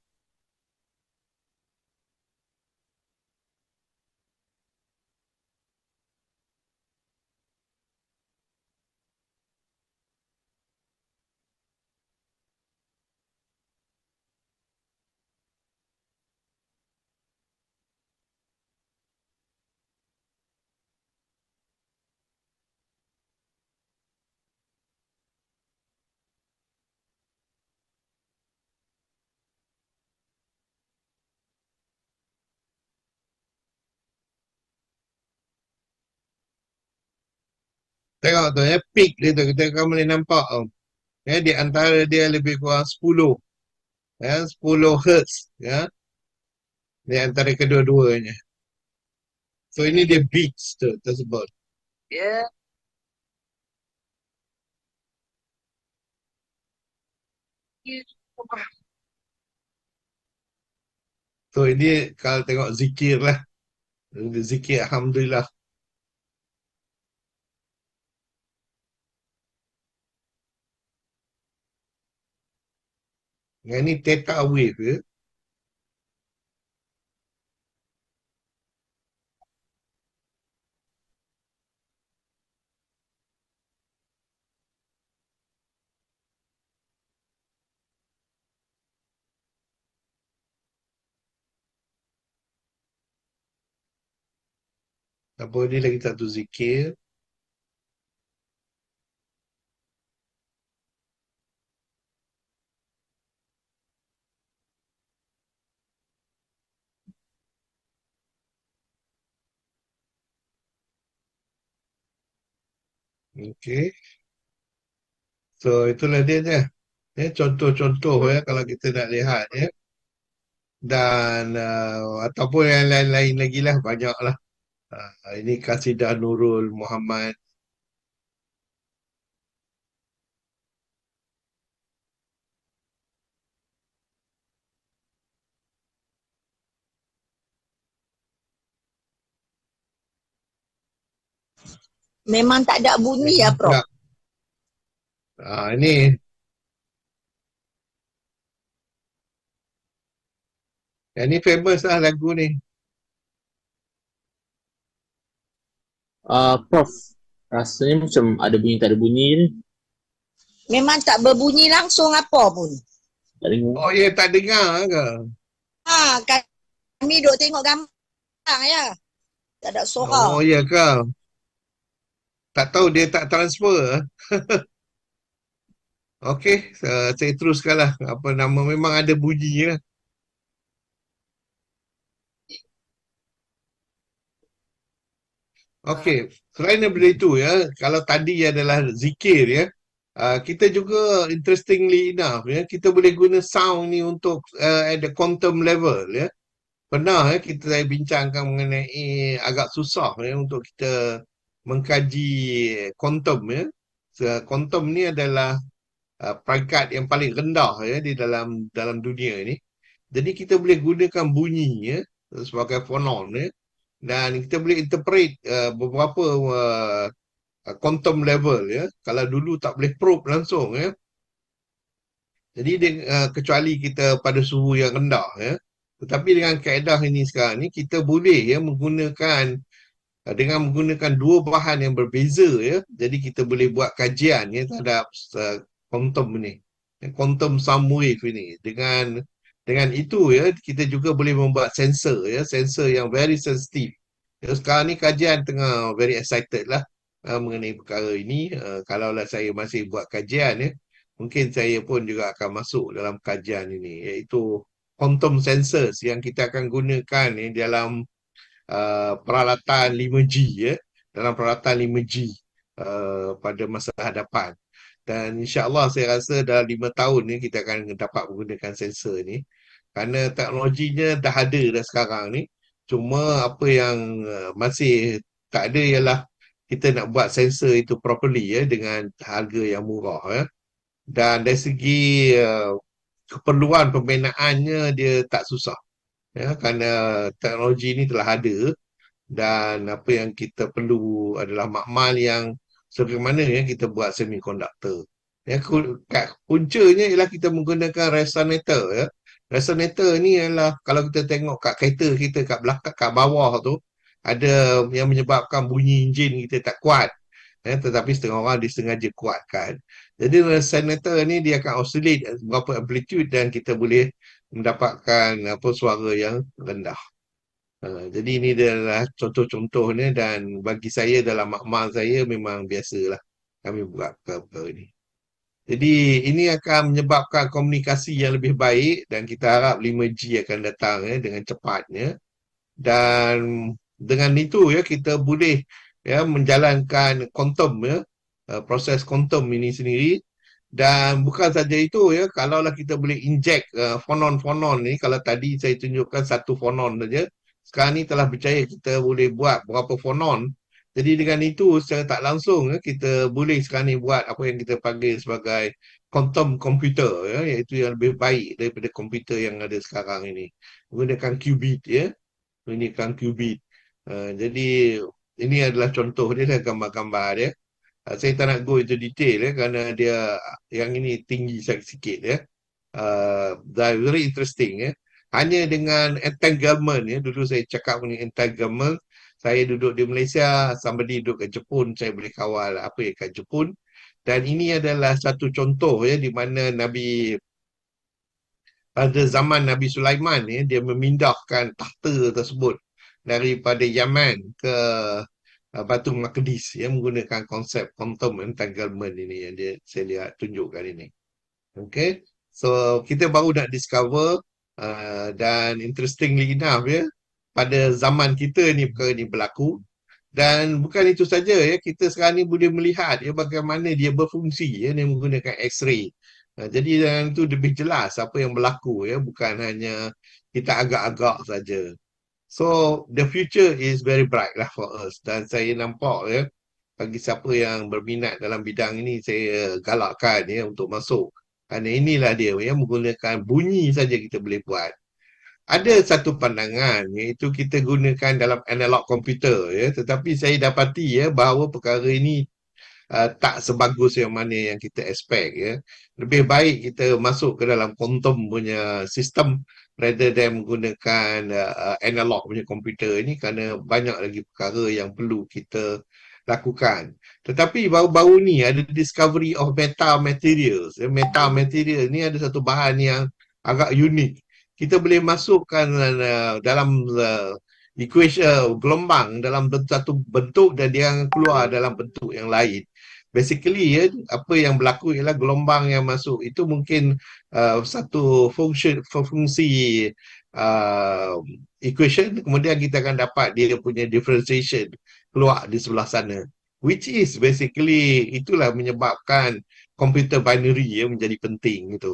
Tengok tu ya, peak dia tu kita akan boleh nampak tu. Ya, di antara dia lebih kurang 10, ya, 10 hertz, ya, di antara kedua-duanya. So ini dia beats tu tersebut. Yeah. So ini kalau tengok zikir lah, zikir alhamdulillah. Yang ni theta wave ya. Apa dia lagi satu zikir. Okey. So itulah dia je. Ya, contoh-contoh ya kalau kita nak lihat ya. Dan ataupun yang lain-lain lagi lah banyak lah. Ini Kasidah Nurul Muhammad. Memang tak ada bunyi ya, Prof? Tak. Ini yang ni famous lah lagu ni. Prof, rasanya macam ada bunyi tak ada bunyi ni. Memang tak berbunyi langsung apa pun. Tak dengar. Oh ya, tak dengar ke? Kami duk tengok gambar ya. Tak ada suara. Oh ya ke? Tak tahu dia tak transfer. Okey, saya teruskan lah. Apa nama, memang ada bunyi lah. Okey, selain daripada itu ya, kalau tadi adalah zikir ya, kita juga interestingly enough ya, kita boleh guna sound ni untuk at the quantum level ya. Pernah ya kita saya bincangkan mengenai agak susah ya untuk kita mengkaji quantum ya. Quantum ni adalah peringkat yang paling rendah ya di dalam dalam dunia ni. Jadi kita boleh gunakan bunyi ya sebagai fonon ya. Dan kita boleh interpret beberapa quantum level ya. Kalau dulu tak boleh probe langsung ya. Jadi dia, kecuali kita pada suhu yang rendah ya. Tetapi dengan kaedah ini sekarang ni kita boleh ya menggunakan dengan menggunakan dua bahan yang berbeza ya. Jadi kita boleh buat kajian ya terhadap quantum ni. Quantum sound wave ini. Dengan itu ya kita juga boleh membuat sensor ya, sensor yang very sensitive. Ya, sekarang ni kajian tengah very excited lah mengenai perkara ini. Kalaulah saya masih buat kajian ya, mungkin saya pun juga akan masuk dalam kajian ini, iaitu quantum sensors yang kita akan gunakan dalam peralatan 5G ya, dalam peralatan 5G pada masa hadapan. Dan insya-Allah saya rasa dalam 5 tahun ni kita akan dapat menggunakan sensor ni. Kerana teknologinya dah ada dah sekarang ni. Cuma apa yang masih tak ada ialah kita nak buat sensor itu properly ya dengan harga yang murah ya. Dan dari segi keperluan pembinaannya dia tak susah. Ya, kerana teknologi ini telah ada dan apa yang kita perlu adalah makmal yang sebagaimana ya kita buat semiconductor. Ya, puncanya ialah kita menggunakan resonator ya. Resonator ni ialah kalau kita tengok kat kereta kita kat belakang kat bawah tu ada yang menyebabkan bunyi enjin kita tak kuat. Ya, tetapi setengah orang disengaja kuatkan. Jadi resonator ni dia akan oscillate berapa amplitude dan kita boleh mendapatkan apa suara yang rendah. Jadi ini adalah contoh-contohnya dan bagi saya dalam makmal saya memang biasalah kami buat perkara ini. Jadi ini akan menyebabkan komunikasi yang lebih baik dan kita harap 5G akan datang ya dengan cepatnya. Dan dengan itu ya kita boleh ya menjalankan quantum ya proses kuantum ini sendiri. Dan bukan saja itu ya, kalaulah kita boleh inject fonon-fonon ni, kalau tadi saya tunjukkan satu fonon saja, sekarang ni telah berjaya kita boleh buat berapa fonon. Jadi dengan itu secara tak langsung ya, kita boleh sekarang ni buat apa yang kita panggil sebagai quantum computer ya, iaitu yang lebih baik daripada komputer yang ada sekarang ini. Menggunakan qubit ya, menggunakan qubit. Jadi ini adalah contoh dia, gambar-gambar dia. Saya tak nak go into detail ya, kerana dia yang ini tinggi sikit ya. Very interesting ya. Hanya dengan entanglement ya, dulu saya cakap mengenai entanglement, saya duduk di Malaysia, somebody duduk kat Jepun, saya boleh kawal apa yang kat Jepun. Dan ini adalah satu contoh ya, di mana pada zaman Nabi Sulaiman ya, dia memindahkan tahta tersebut daripada Yaman ke Batu Maqdis yang menggunakan konsep quantum entanglement ini yang saya lihat tunjukkan ini. Okay, so kita baru nak discover dan interestingly enough ya, pada zaman kita ni perkara ni berlaku. Dan bukan itu saja ya, kita sekarang ni boleh melihat ya bagaimana dia berfungsi ya, dia menggunakan X-ray. Jadi dengan itu lebih jelas apa yang berlaku ya, bukan hanya kita agak-agak saja. So the future is very bright lah for us, dan saya nampak ya, bagi siapa yang berminat dalam bidang ini, saya galakkan ya untuk masuk. Kerana inilah dia ya, menggunakan bunyi saja kita boleh buat. Ada satu pandangan iaitu kita gunakan dalam analog komputer ya, tetapi saya dapati ya bahawa perkara ini tak sebagus yang mana yang kita expect ya. Lebih baik kita masuk ke dalam quantum punya sistem rather than menggunakan analog punya komputer ini, kerana banyak lagi perkara yang perlu kita lakukan. Tetapi baru-baru ni ada discovery of metamaterials. Metamaterial ni ada satu bahan yang agak unik. Kita boleh masukkan dalam equation gelombang dalam satu bentuk dan dia akan keluar dalam bentuk yang lain. Basically ya, apa yang berlaku ialah gelombang yang masuk itu mungkin satu fungsi equation, kemudian kita akan dapat dia punya differentiation keluar di sebelah sana, which is basically itulah menyebabkan komputer binary ya menjadi penting itu.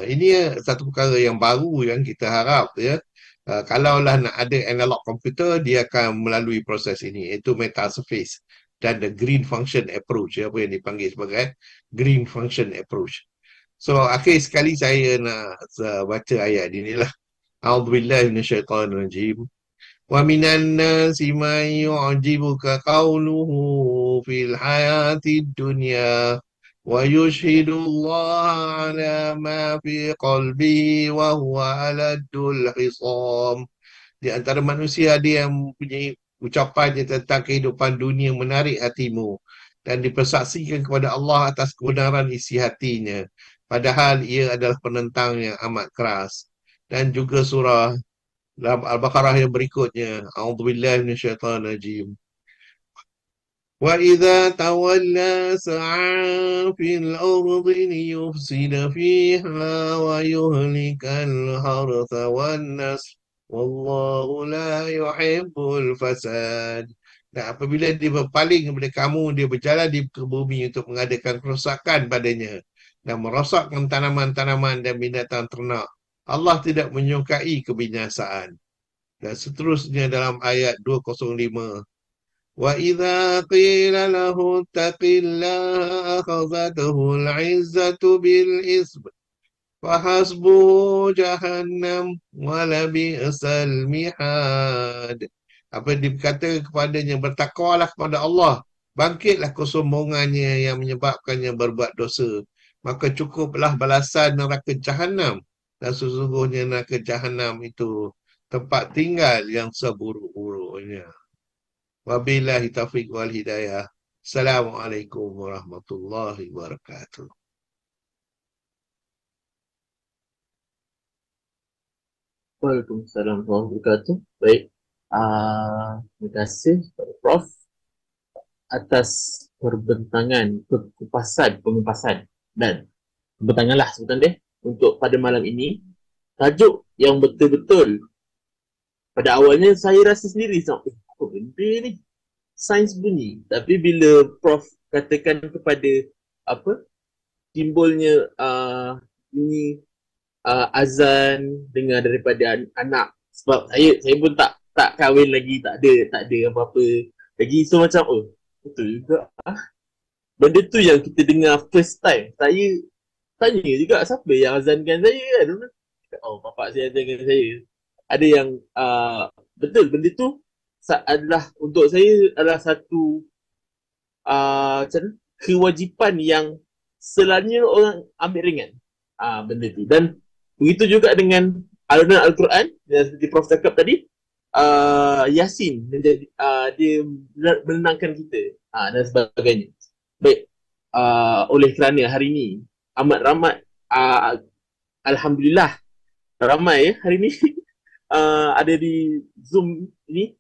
Ini satu perkara yang baru yang kita harap ya. Kalaulah nak ada analog komputer, dia akan melalui proses ini, iaitu metasurface dan the green function approach, apa yang dipanggil sebagai green function approach. So akhir sekali saya nak baca ayat ini lah. A'udzubillahi minasyaitonirrajim. Wa minan nasi man yu'jibuka qawluhu fil hayatid dunya wa yushhidu Allah ala ma fi qalbihi wa huwa aladul hisam. Di antara manusia ada yang mempunyai ucapannya tentang kehidupan dunia menarik hatimu dan dipersaksikan kepada Allah atas kebenaran isi hatinya, padahal ia adalah penentang yang amat keras. Dan juga surah dalam Al-Baqarah yang berikutnya, A'udzubillahi minasyaitonirrajim. Wa idza tawalla sa'a fil ardi liyufsida fiha wa yuhlikal hartha wan nasl wallahu la yuhibbul fasad. Dan apabila dia berpaling kepada kamu, dia berjalan di bumi untuk mengadakan kerosakan padanya dan merosakkan tanaman-tanaman dan binatang ternak. Allah tidak menyukai kebinasaan. Dan seterusnya dalam ayat 205. Wa idza qila lahu taqillaha akhadhathu al-'izzatu bil ism fahasbuhu jahannam wa labi'sal mihad. Apa dikata kepadanya, bertakwalah kepada Allah, bangkitlah kesombongannya yang menyebabkannya berbuat dosa, maka cukuplah balasan neraka Jahannam, dan sesungguhnya neraka Jahannam itu tempat tinggal yang seburuk-buruknya. Wabillahi taufiq wal hidayah. Assalamualaikum warahmatullahi wabarakatuh. Waalaikumsalam warahmatullahi wabarakatuh. Baik, terima kasih kepada Prof atas pengupasan dan pembentanganlah sebutan dia untuk pada malam ini. Tajuk yang betul-betul pada awalnya saya rasa sendiri apa benda ni, sains bunyi, tapi bila Prof katakan kepada apa timbulnya bunyi azan dengar daripada anak, sebab saya pun tak kahwin lagi, tak ada apa-apa lagi, so macam betul juga benda tu yang kita dengar first time. Saya tanya juga siapa yang azankan saya kan. Bapak saya azankan saya. Ada yang betul benda tu adalah untuk saya adalah satu macam kewajipan yang selalunya orang ambil ringan benda tu. Dan begitu juga dengan alunan Al-Quran yang seperti Prof cakap tadi, Yasin menjadi dia menenangkan kita dan sebagainya. Baik, oleh kerana hari ini amat ramai, Alhamdulillah ramai hari ini ada di Zoom ini.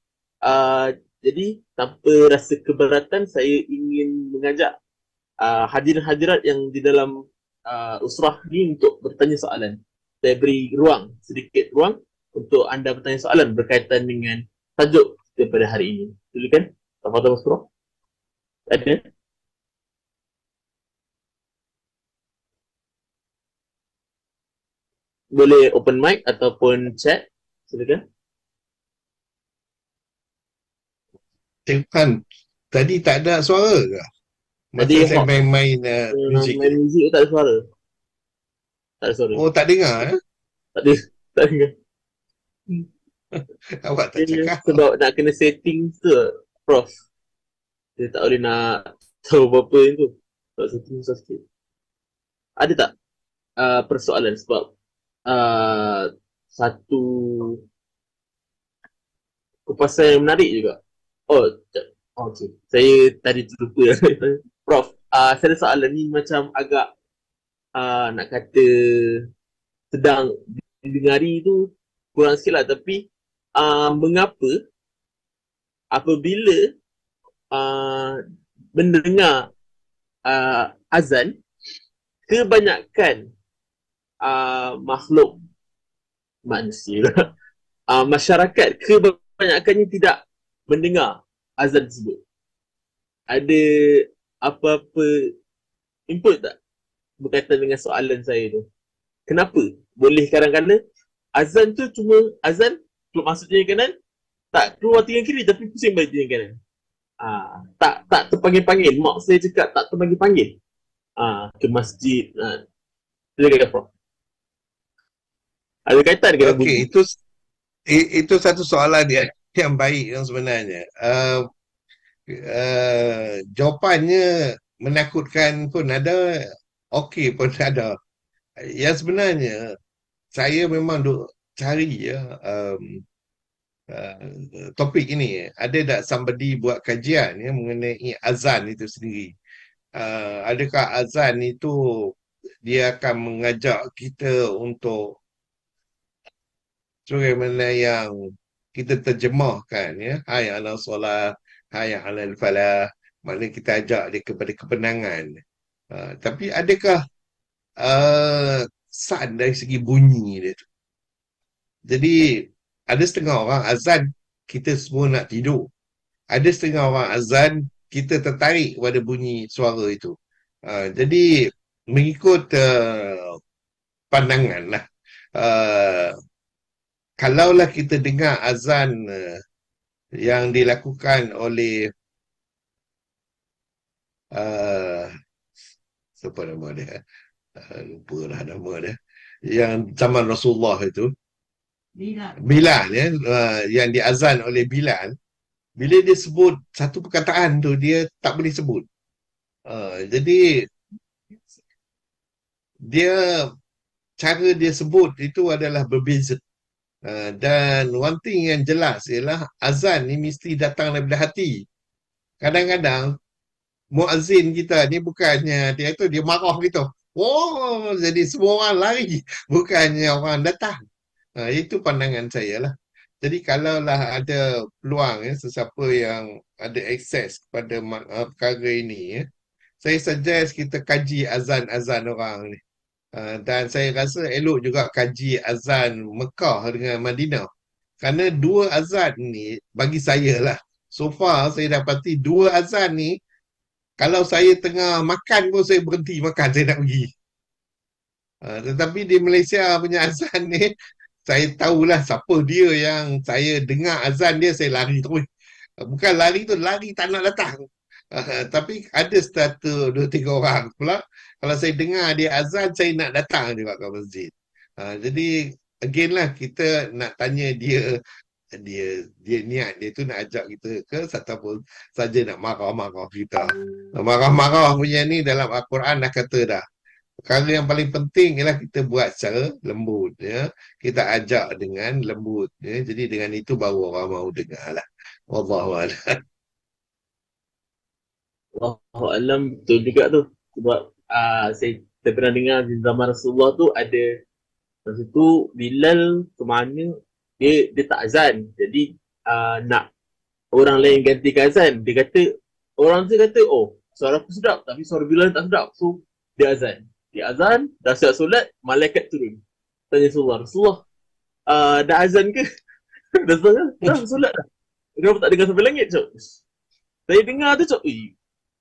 Jadi tanpa rasa keberatan, saya ingin mengajak hadirin-hadirat yang di dalam usrah ni untuk bertanya soalan. Saya beri sedikit ruang untuk anda bertanya soalan berkaitan dengan tajuk kita pada hari ini. Silakan, Tafadhal Mas Prof. Ada? Boleh open mic ataupun chat. Silakan. Kan tadi tak ada suara ke? Masa Tadi saya main muzik. main muzik tak ada suara. Tak ada suara. Oh, tak dengar Tak ada. Tak dengar. Awak tak cakap. Sebab nak kena setting tu, Prof. Dia tak boleh nak tahu apa-apa yang tu. Tak setting susah sikit. Ada tak persoalan sebab satu kupasan yang menarik juga. Okay. Saya tadi terlupa. Prof, saya ada soalan ni macam agak nak kata sedang didengari tu kurang sikit lah, tapi mengapa apabila mendengar azan, kebanyakan makhluk manusia, masyarakat kebanyakannya tidak mendengar azan tersebut? Ada apa-apa input tak berkaitan dengan soalan saya tu? Kenapa boleh kadang-kadang azan tu cuma azan masuk telinga kanan, tak keluar telinga kiri tapi pusing balik telinga kanan? Tak terpanggil-panggil. Mak saya cakap tak terpanggil-panggil ke masjid. Silakan, Prof. Ada kaitan dengan Okey, itu satu soalan yang baik yang sebenarnya. Jawapannya menakutkan pun ada, okey pun ada. Yang sebenarnya saya memang duk cari topik ini. Ada tak somebody buat kajian mengenai azan itu sendiri? Adakah azan itu dia akan mengajak kita untuk sebagaimana yang kita terjemahkan, hayya 'alal solah, hayya 'alal falah, maknanya kita ajak dia kepada kebenangan. Tapi adakah san dari segi bunyi dia tu? Jadi ada setengah orang azan kita semua nak tidur. Ada setengah orang azan kita tertarik kepada bunyi suara itu. Jadi mengikut pandangan lah. Kalaulah kita dengar azan yang dilakukan oleh siapa nama dia? Lupa lah nama dia. Yang zaman Rasulullah itu. Bilal yang diazan oleh Bilal. Bila dia sebut satu perkataan tu, dia tak boleh sebut. Jadi cara dia sebut itu adalah berbeza. Dan one thing yang jelas ialah azan ni mesti datang daripada hati. Kadang-kadang muazzin kita ni bukannya dia marah gitu. Jadi semua orang lari, bukannya orang datang. Itu pandangan saya lah. Jadi kalaulah ada peluang sesiapa yang ada akses kepada perkara ini, saya suggest kita kaji azan-azan orang ni. Dan saya rasa elok juga kaji azan Mekah dengan Madinah. Kerana dua azan ni bagi saya lah, so far saya dapati dua azan ni Kalau saya tengah makan pun saya berhenti makan, saya nak pergi. Tetapi di Malaysia punya azan ni, saya tahulah siapa dia yang saya dengar azan dia, saya lari terus. Bukan lari tu, lari tak nak datang. Tapi ada satu, dua, tiga orang pula. Kalau saya dengar dia azan, saya nak datang juga ke masjid. Jadi, again lah, kita nak tanya dia niat dia tu nak ajak kita ke ataupun saja nak marah-marah kita. Marah-marah punya ni dalam Al-Quran dah kata dah. Perkara yang paling penting ialah kita buat secara lembut, ya. Kita ajak dengan lembut, ya. Jadi dengan itu baru orang mau dengar lah. Wallahualam. Wallahu alam, betul juga tu. Sebab saya pernah dengar di zaman Rasulullah tu ada masa tu Bilal ke mana dia tak azan. Jadi nak orang lain gantikan azan. Dia kata, orang tu kata, oh suara aku sedap tapi suara Bilal tak sedap. So dia azan. Dia azan, dah siap solat, malaikat turun. Tanya Rasulullah, dah azan ke? dah solat dah. Kenapa tak dengar sampai langit, Cok? Saya dengar tu, Cok.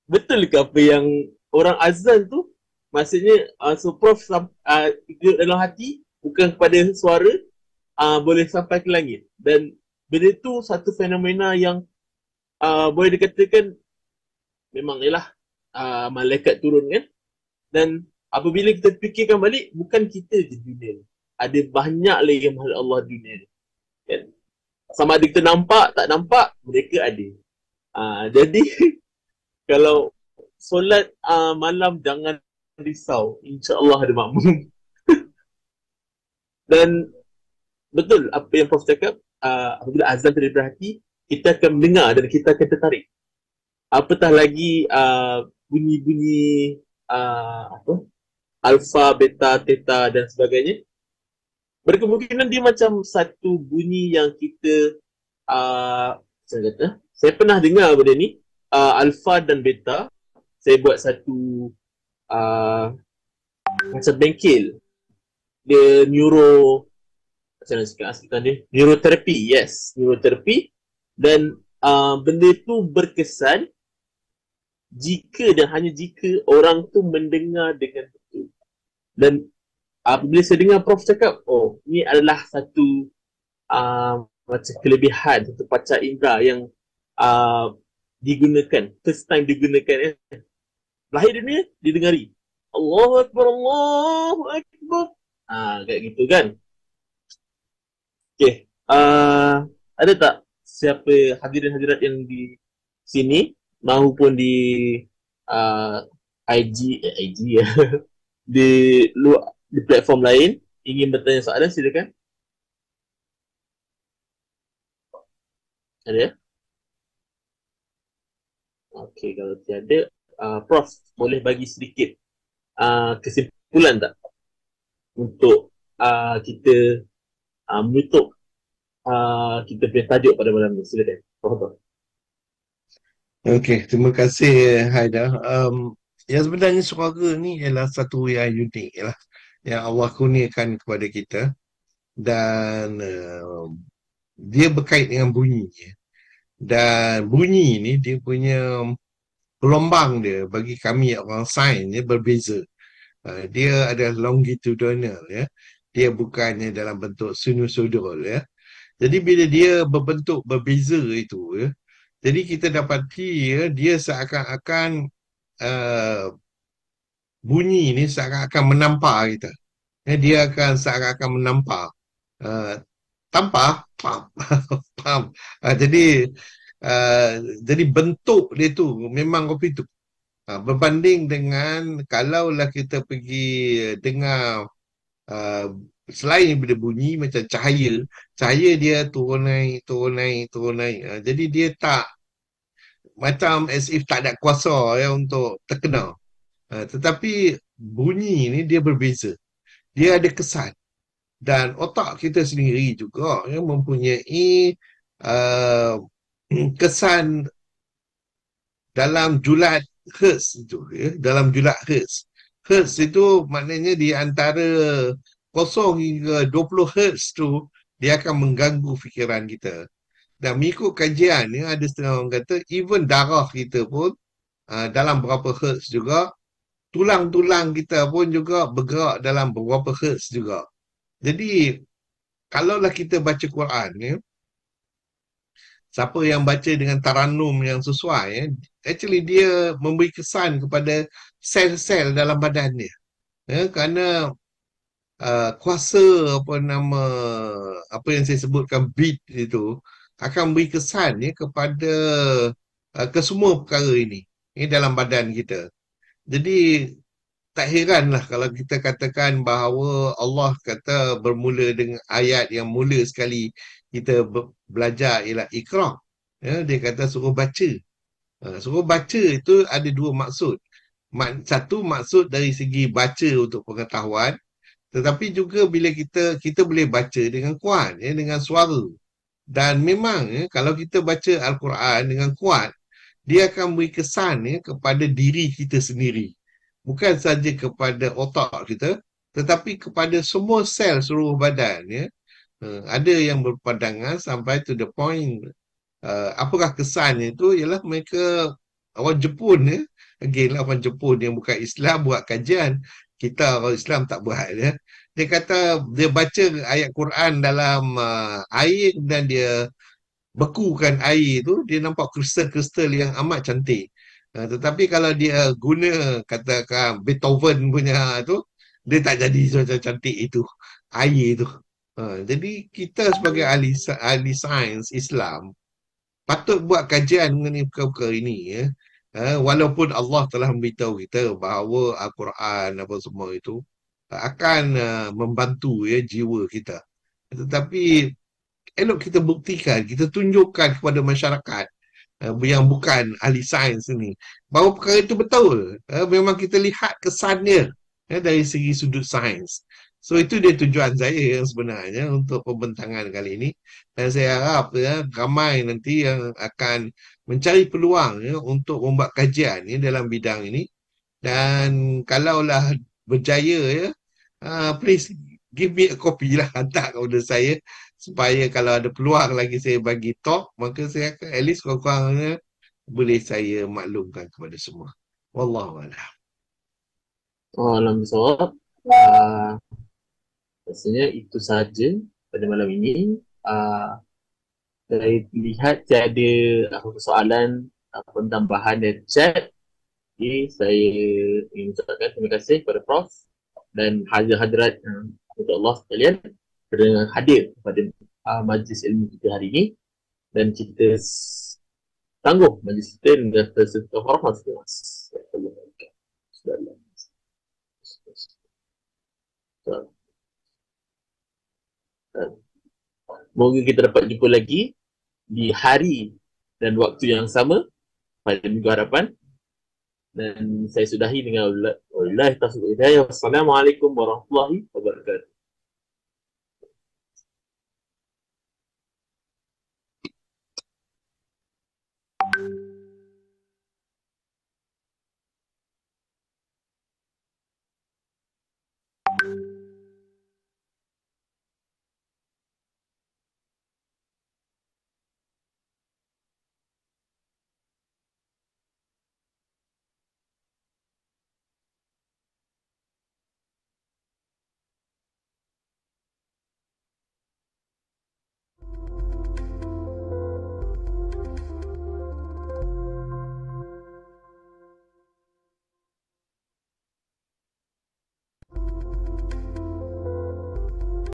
Betul ke apa yang orang azan tu? Maksudnya, so Prof dalam hati, bukan kepada suara, boleh sampai ke langit. Dan benda tu satu fenomena yang boleh dikatakan memang ialah malaikat turun kan. Dan apabila kita fikirkan balik, bukan kita je dunia ni. Ada banyak lagi yang makhluk Allah dunia ni. Kan? Sama ada kita nampak, tak nampak, mereka ada. Jadi, kalau solat malam jangan risau. InsyaAllah ada makmum. Dan betul apa yang Prof cakap, apabila azan terdengar hati, kita akan mendengar dan kita akan tertarik. Apatah lagi bunyi-bunyi alfa, beta, theta dan sebagainya. Berkemungkinan dia macam satu bunyi yang kita saya pernah dengar benda ni, alfa dan beta. Saya buat satu macam bengkel. Dia macam mana cakap aslikan dia? Neuroterapi, yes. Neuroterapi. Dan benda tu berkesan jika dan hanya jika orang tu mendengar dengan betul. Dan apabila saya dengar Prof cakap, oh, ini adalah satu macam kelebihan, satu panca indera yang digunakan, first time digunakan. Lahir dunia, didengari. Allahu Akbar, Allahu Akbar. Kayak gitu kan. Okay. Ada tak siapa hadirin-hadirat yang di sini maupun di IG ya. di platform lain ingin bertanya soalan, silakan. Ada? Okey, kalau tiada, Prof boleh bagi sedikit kesimpulan tak untuk kita menutup kita punya tajuk pada malam ni. Silakan, Prof. Okey, terima kasih Haida. Yang sebenarnya suara ni ialah satu yang unik lah, yang Allah kurniakan kepada kita, dan dia berkait dengan bunyi. Dan bunyi ni dia punya gelombang dia bagi kami orang sains dia berbeza. Dia adalah longitudinal, ya. Dia bukannya dalam bentuk sinusoidal, ya. Jadi bila dia berbentuk berbeza itu, ya, jadi kita dapati, ya, dia seakan-akan bunyi ni seakan-akan menampar kita. Ya, dia akan seakan-akan menampar. Tampar, pam. Jadi bentuk dia tu memang kopi tu. Berbanding dengan kalaulah kita pergi dengar selain daripada bunyi macam cahaya dia turun naik. Jadi dia tak macam as if tak ada kuasa, ya, untuk terkena. Tetapi bunyi ni dia berbeza. Dia ada kesan. Dan otak kita sendiri juga, ya, mempunyai kesan dalam julat hertz itu, ya, dalam julat hertz. Hertz itu maknanya di antara 0 hingga 20 hertz tu dia akan mengganggu fikiran kita. Dan mengikut kajian, ya, ada setengah orang kata even darah kita pun dalam berapa hertz juga. Tulang-tulang kita pun juga bergerak dalam beberapa hertz juga. Jadi, kalaulah kita baca Quran, ya, siapa yang baca dengan tarannum yang sesuai, ya, actually dia memberi kesan kepada sel-sel dalam badan dia. Ya, kerana kuasa apa yang saya sebutkan beat itu akan beri kesan ya, kepada kesemua perkara ini dalam badan kita. Jadi tak heranlah kalau kita katakan bahawa Allah kata bermula dengan ayat yang mula sekali kita belajar ialah Iqra. Ya, dia kata suruh baca. Suruh baca itu ada dua maksud. Satu maksud dari segi baca untuk pengetahuan, tetapi juga bila kita boleh baca dengan kuat, ya, dengan suara. Dan memang ya, kalau kita baca Al-Quran dengan kuat, dia akan beri kesan ya, kepada diri kita sendiri. Bukan saja kepada otak kita, tetapi kepada semua sel seluruh badan. Ya. Ada yang berpandangan sampai to the point, apakah kesannya itu, ialah mereka, orang Jepun ya, again lah orang Jepun yang bukan Islam buat kajian, kita orang Islam tak buat ya. Dia kata dia baca ayat Quran dalam air dan dia bekukan air tu, dia nampak kristal-kristal yang amat cantik. Tetapi kalau dia guna katakan Beethoven punya tu, dia tak jadi macam cantik itu air tu. Jadi kita sebagai ahli sains Islam patut buat kajian mengenai perkara ini ya. Walaupun Allah telah memberitahu kita bahawa Al-Quran apa semua itu akan membantu ya jiwa kita. Tetapi elok kita buktikan, kita tunjukkan kepada masyarakat yang bukan ahli sains ini bahawa perkara itu betul. Memang kita lihat kesannya dari segi sudut sains. So itu dia tujuan saya yang sebenarnya untuk pembentangan kali ini. Dan saya harap ya, ramai nanti yang akan mencari peluang ya, untuk membuat kajian ya, dalam bidang ini. Dan kalaulah berjaya ya, please give me a copy lah, hantar kepada saya supaya kalau ada peluang lagi saya bagi talk, maka saya akan at least kurang-kurangnya boleh saya maklumkan kepada semua. Wallahualam. Alam bisawab. Rasanya itu saja pada malam ini. Saya lihat tiada soalan ataupun tambahan dari chat. Jadi saya ingin ucapkan terima kasih kepada Prof dan hadirat untuk Allah sekalian kerana hadir pada majlis ilmu kita hari ini, dan kita tangguh majlis kita dengan tersetuh hormat. Semoga kita dapat jumpa lagi di hari dan waktu yang sama pada minggu hadapan. Dan saya sudahi dengan wallahi taufiq wal hidayah. Wassalamualaikum warahmatullahi wabarakatuh.